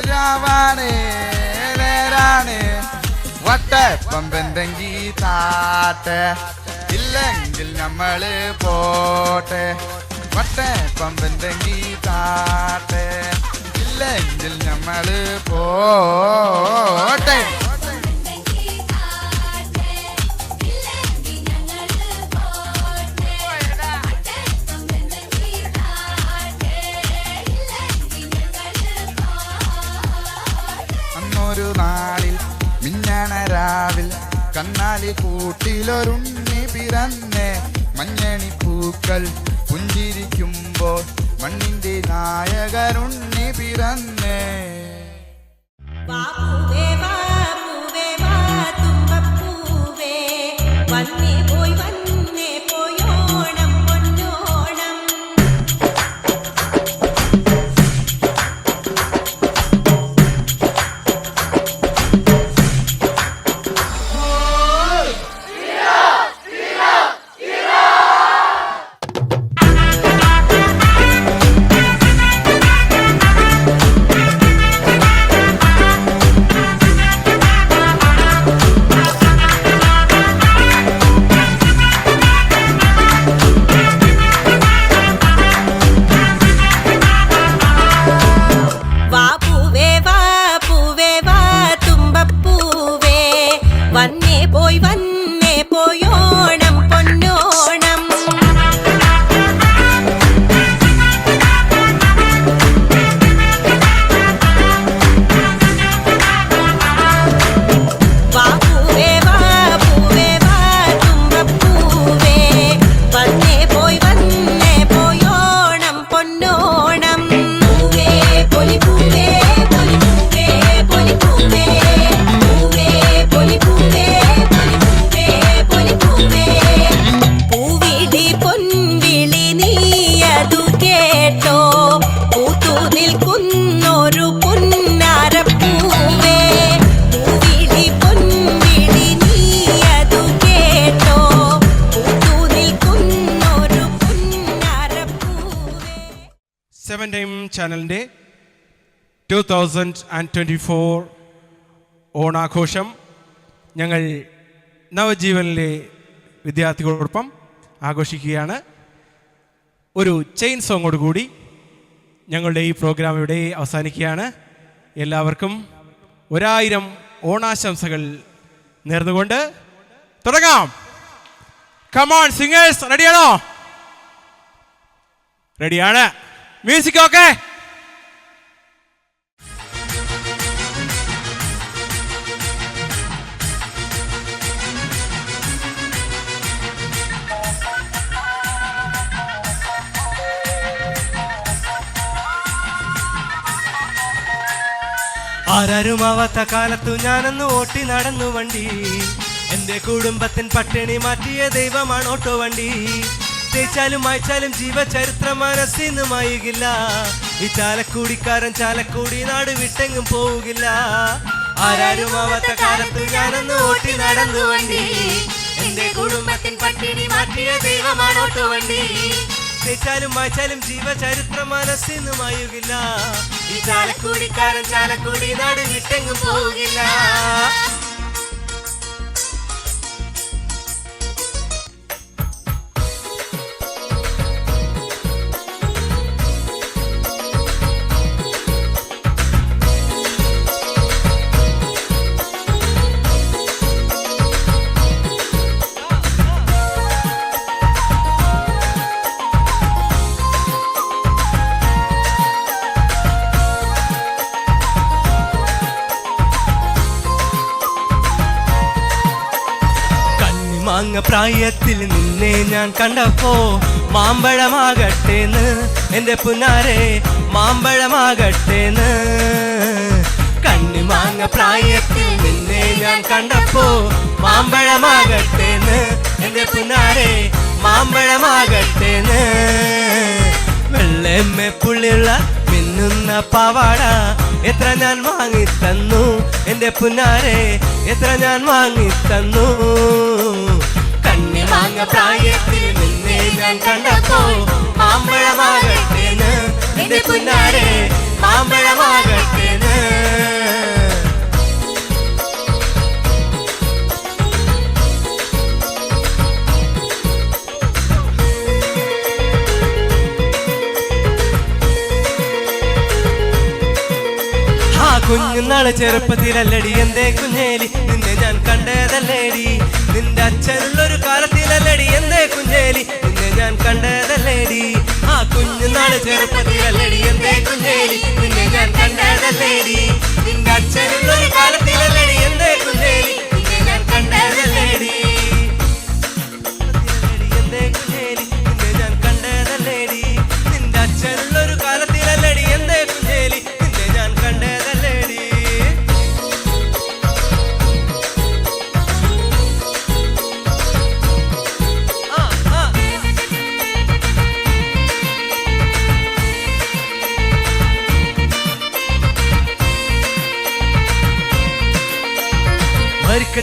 S6: രാവാണേ നേരാണേ വട്ടപ്പമ്പെന്തെങ്കി താട്ടെ ഇല്ലെങ്കിൽ നമ്മള് പോട്ടെ വട്ടപ്പമ്പെന്തെങ്കി താട്ടെ ഇല്ലെങ്കിൽ നമ്മള് പോട്ടെ. ഒരു നാളിൽ മിന്നണ രാവിൽ കണ്ണാലി കൂട്ടിലൊരുണ്ണി പിറന്നേ മഞ്ഞണി പൂക്കൾ പുഞ്ചിരിക്കുമ്പോൾ മണ്ണിന്റെ നായകരുണ്ണി പിറന്നേ.
S4: സെവൻ ടൈം ചാനലിൻ്റെ 2024 ഓണാഘോഷം ഞങ്ങൾ നവജീവനിലെ വിദ്യാർത്ഥികളോടൊപ്പം ആഘോഷിക്കുകയാണ്. ഒരു ചെയിൻ സോങ്ങോട് കൂടി ഞങ്ങളുടെ ഈ പ്രോഗ്രാം ഇവിടെ അവസാനിക്കുകയാണ്. എല്ലാവർക്കും 1000 ഓണാശംസകൾ നേർന്നുകൊണ്ട് തുടങ്ങാം. കമോൺ സിംഗേഴ്സ്, റെഡിയാണോ? റെഡിയാണ്. Music okay.
S5: ആരാരുമാവാത്ത കാലത്തു ഞാനന്ന് ഓട്ടി നടന്നു വണ്ടി. എന്റെ കുടുംബത്തിൻ പട്ടിണി മാറ്റിയ ദൈവമാണ് ഓട്ടോ വണ്ടി. തേച്ചാലും മായ്ച്ചാലും ജീവചരിത്രം മനസ്സിന്ന് മായുകില്ല. ഈ ചാലക്കുടിക്കാരൻ ചാലക്കുടി നാട് വിട്ടെങ്ങും പോവുകില്ല. ആരാരുമാവാത്ത കാലത്തു ഞാനന്ന് ഓട്ടി നടന്നു വണ്ടി. എന്റെ കുടുംബത്തിൻ പട്ടിണി മാറ്റിയ ദൈവമാണ് ഓട്ടോ വണ്ടി. തേച്ചാലും മായ്ച്ചാലും ജീവചരിത്രം മനസ്സിന്ന് മായുകില്ല. ഈ ചാലക്കുടിക്കാരൻ ചാലക്കുടി നാട് വിട്ടെങ്ങും പോവുകില്ല. മാങ്ങ പ്രായത്തിൽ നിന്നെ ഞാൻ കണ്ടപ്പോ മാമ്പഴമാകട്ടേന്ന് എന്റെ പുന്നാരെ, മാമ്പഴമാകട്ടേന്ന്. കണ്ണി മാങ്ങ പ്രായത്തിൽ നിന്നെ ഞാൻ കണ്ടപ്പോ മാമ്പഴമാകട്ടേന്ന് എന്റെ പുന്നാരെ, മാമ്പഴമാകട്ടേന്ന്. വെള്ളെമ്മ പുള്ളിയുള്ള മിന്നുന്ന പാവാട എത്ര ഞാൻ വാങ്ങിത്തന്നു എന്റെ പുന്നാരെ, എത്ര ഞാൻ വാങ്ങിത്തന്നു. കണ്ണി മാങ്ങ പ്രായത്തിൽ നിന്നെ ഞാൻ കണ്ടപ്പോ മാമ്പഴമാകട്ടേന്ന് എന്റെ പുന്നാരെ, മാമ്പഴമാകട്ടേന്ന്. കുഞ്ഞുനാള് ചെറുപ്പത്തിലല്ലടി എന്തേ കുഞ്ഞേലി നിന്നെ ഞാൻ കണ്ടതല്ലേടി. നിന്റെ അച്ഛനുള്ളൊരു കാലത്തിലല്ലടി എന്തേ കുഞ്ഞേലി നിന്നെ ഞാൻ കണ്ടതല്ലേടി. ആ കുഞ്ഞുനാള് ചെറുപ്പത്തിലല്ലടി എന്തേ കുഞ്ഞേലി നിന്നെ ഞാൻ കണ്ടതല്ലേടി. നിന്റെ അച്ഛനുള്ളൊരു കാലത്തിലല്ലടി എന്തേ കുഞ്ഞേലി നിന്നെ ഞാൻ കണ്ടതല്ലേടി. എന്തേ കുഞ്ഞേലി നിന്നെ ഞാൻ കണ്ടതല്ലേടി. നിന്റെ അച്ഛനുള്ളൊരു കാലത്തിലല്ലടി എന്തേ കുഞ്ഞേലി നിന്നെ ഞാൻ കണ്ടതല്ലേടി.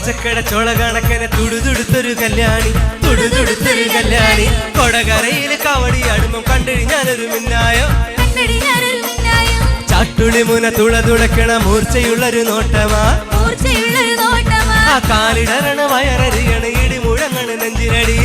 S5: ചക്കട ചോള കണക്കനെ തുടുതുടുത്തൊരു കല്യാണി, തുടുതുടുത്തൊരു കല്യാണി. കൊടകരയില് കവടി അടുമ്പം കണ്ടിടി ഞാനൊരു മിന്നായോ. ചാട്ടുളി മുന തുളതുടക്കണ മൂർച്ചയുള്ളൊരു നോട്ടമാ, ആ കാലിടരണ വയററിയണ ഇടി മുഴങ്ങണ നെഞ്ചിലടി.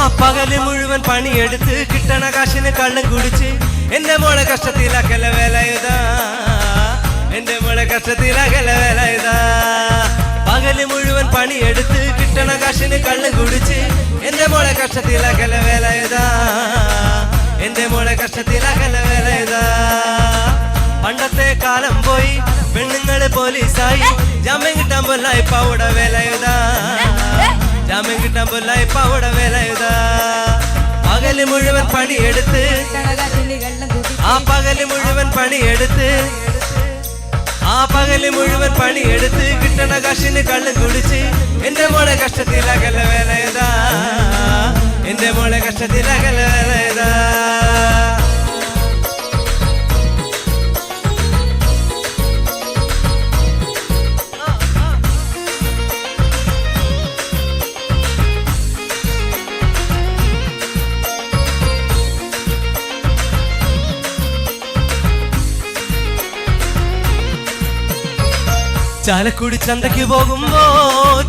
S5: ആ പകല് മുഴുവൻ പണിയെടുത്ത് കിട്ടണ കാശിന് കള്ളം കുടിച്ച് എന്റെ മോളെ കഷ്ടത്തിലാക്കല വേലയുതാ, എന്റെ മോളെ കഷ്ടത്തിലാക്കല വേലയുതാ. പകല് മുഴുവൻ പണിയെടുത്ത് കിട്ടണ കാശിന് കള്ളം കുടിച്ച് എന്റെ മോളെ കഷ്ടത്തിലാക്കല വേലയുതാ, എന്റെ മോളെ കഷ്ടത്തിലാക്കല വേലയുതാ. പണ്ടത്തെ കാലം പോയി പെണ്ണുങ്ങള് പോലീസായി, ജാമ്യം കിട്ടാൻ പോലായി പൗട വേലയുതാ, ജാമ്യം കിട്ടാൻ പോലായി പൗട വേലയുതാ. പകല് മുഴുവൻ പണിയെടുത്ത്, ആ പകല് മുഴുവൻ പണിയെടുത്ത്, ആ പകല് മുഴുവൻ പണിയെടുത്ത് കിട്ടണ കാശിന് കള്ളും കുടിച്ച് എന്റെ മോളെ കഷ്ടത്തിലാകല വേലയതാ, എന്റെ മോളെ കഷ്ടത്തിലാകല വേലയതാ. ചാലക്കുടി ചന്തയ്ക്ക് പോകുമ്പോ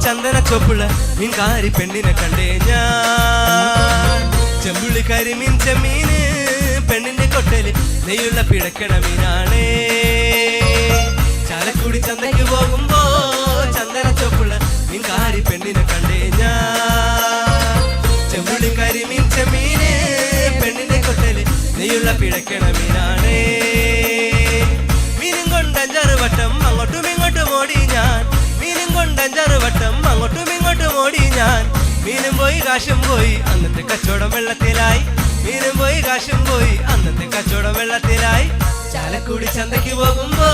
S5: ചന്ദന ചോപ്പുള്ള മീൻകാരി പെണ്ണിനെ കണ്ടേ ഞാൻ. ചെമ്പുള്ളി കരിമീൻ ചെമ്മീന് പെണ്ണിന്റെ കൊട്ടല് നെയ്യുള്ള പിടക്കണ മീനാണേ. ചാലക്കുടി ചന്തയ്ക്ക് പോകുമ്പോ ചന്ദന ചോപ്പുള്ള മീൻകാരി പെണ്ണിനെ കണ്ടേ ഞാൻ. ചെമ്പുള്ളി കരിമീൻ ചെമ്മീന് പെണ്ണിന്റെ കൊട്ടല് നെയ്യുള്ള പിടക്കണ മീനാണേ. മീനും കൊണ്ട് 5-6 വട്ടം അങ്ങോട്ടും ഇങ്ങോട്ടും ഓടി ഞാൻ. മീനും കൊണ്ട് 5-6 വട്ടം അങ്ങോട്ടും ഇങ്ങോട്ടും ഓടി ഞാൻ. മീനും പോയി കാശും പോയി അന്നത്തെ കച്ചവടം വെള്ളത്തിലായി. മീനും പോയി കാശും പോയി അന്നത്തെ കച്ചവടം വെള്ളത്തിലായി. ചാലക്കുടി ചന്തയ്ക്ക് പോകുമ്പോ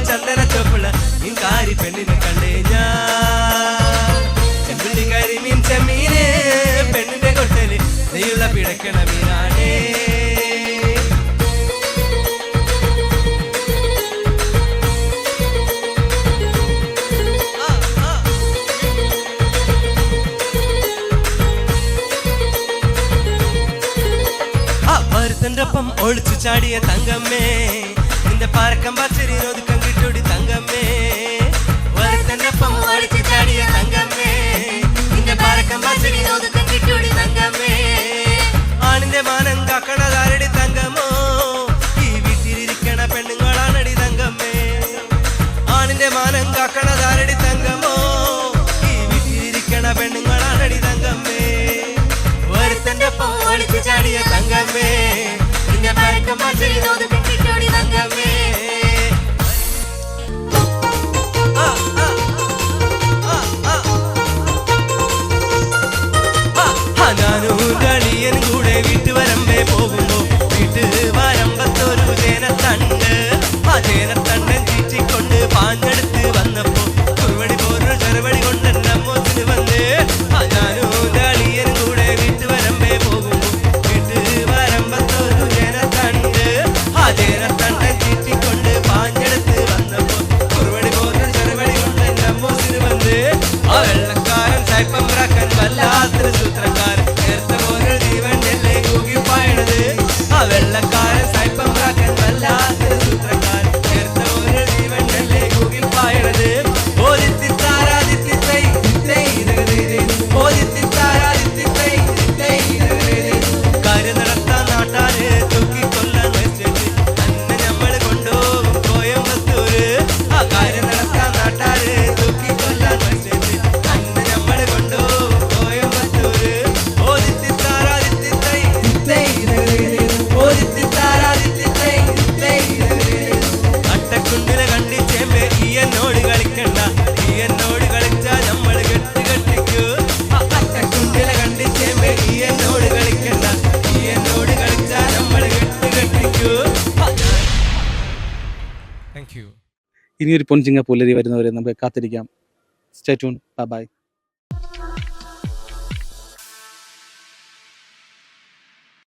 S5: ചന്ദന ചോപ്പുള്ള മീൻകാരി പെണ്ണിനെ കണ്ടേ ഞാൻ. ചെമ്പുള്ളി കരിമീൻ ചെമ്മീന് പെണ്ണിന്റെ കൊട്ടല് നെയ്യുള്ള പിടക്കണ മീനാണേ. ഒരുത്തന്റെ ഒപ്പം ഒളിച്ചു ചാടിയ തങ്കമ്മേ, നിന്റെ പാരക്കം പച്ചരി ഒതുക്കം കിട്ടൂടി തങ്കമ്മേ. ഒരുത്തന്റെ ഒപ്പം ഒളിച്ചു ചാടിയ തങ്കമ്മേ, നിന്റെ പാരക്കം പച്ചരി ഒതുക്കം കിട്ടൂടി തങ്കമ്മേ. ആണിന്റെ മാനം കാക്കണതാരടി തങ്കമ്മോ, ഈ വീട്ടിലിരിക്കണ പെണ്ണുങ്ങളാണടി തങ്കമ്മേ. ആണിന്റെ മാനം കാക്കണതാരടി തങ്കമ്മോ, ഈ വീട്ടിലിരിക്കണ പെണ്ണുങ്ങളാണടി തങ്കമ്മേ. ഒരുത്തന്റെ ഒപ്പം ഒളിച്ചു ചാടിയ തങ്കമ്മേ, നിന്റെ പരക്കം പച്ചരി ഒതുക്കം കിട്ടൂടി തങ്കമ്മേ. ഞാനും കളിയൻ കൂടെ വീട്ടുവരമ്പേ പോകുമ്പോ വീട്ടുവരമ്പത്തൊരു ചേനത്തണ്ട്. ആ ചേനത്തണ്ടൻ ചീച്ചിക്കൊണ്ട് പാഞ്ഞെടുത്ത് വന്നപ്പോ കുറുവടി പോലൊരു ചെറുവടി കൊണ്ട് എന്റെ അമ്മോത്തിന് വന്ന്. ഞാനും കളിയൻ കൂടെ വീട്ടുവരമ്പേ പോകുമ്പോ വീട്ടുവരമ്പത്തൊരു ചേനത്തണ്ട്. ആ ചേനത്തണ്ടൻ ചീച്ചിക്കൊണ്ട് പാഞ്ഞെടുത്ത് വന്നപ്പോ കുറുവടി പോലൊരു ചെറുവടി കൊണ്ട് എന്റെ അമ്മോത്തിന് വന്ന്. ആ വെള്ളക്കാരൻ സായിപ്പം റാക്കൻ വല്ലാത്തൊരു സൂത്രക്കാരൻ നേരത്തെ പോലെ ജീവന്റെ കൂകിപ്പായണത്. ആ വെള്ളക്കാരൻ സായിപ്പം റാക്കൻ വല്ലാത്തൊരു സൂത്രക്കാരൻ നേരത്തെ പോലെ ജീവന്റെ കൂകിപ്പായണത്. ഓദിത്തിത്താരാദിത്തിത്തൈ ഓദിത്തിത്താരാദിത്തിത്തൈ കാര്യം നടത്താൻ നാട്ടാര് തൂക്കിക്കൊല്ലാൻ വെച്ചിട്ട് അന്നെ ഞമ്മള് കൊണ്ടുപോകും കോയമ്പത്തൂര്. ആ കാര്യം നടത്താൻ നാട്ടാര് തൂക്കിക്കൊല്ലാൻ വെച്ചിട്ട് അന്നെ ഞമ്മള് കൊണ്ടുപോകും കോയമ്പത്തൂര്. ഓദിത്തിത്താരാദിത്തിത്തൈ ഓദിത്തിത്താരാദിത്തിത്തൈ അട്ടക്കുണ്ടിനെ കണ്ടിച്ചേമ്പേ ഈ എന്നോട് കളിക്കണ്ട, ഈ എന്നോട് കളിച്ചാ ഞമ്മള് കെട്ടിക്കൂ. അട്ടക്കുണ്ടിനെ കണ്ടിച്ചേമ്പേ ഈ എന്നോട് കളിക്കണ്ട, ഈ എന്നോട് കളിച്ചാ ഞമ്മള് കെട്ടിക്കൂ.
S1: ഇനിയൊരു പൊൻചിങ്ങ പുലരി വരുന്നവരെ നമുക്ക് കാത്തിരിക്കാം. Stay tune. ബൈ.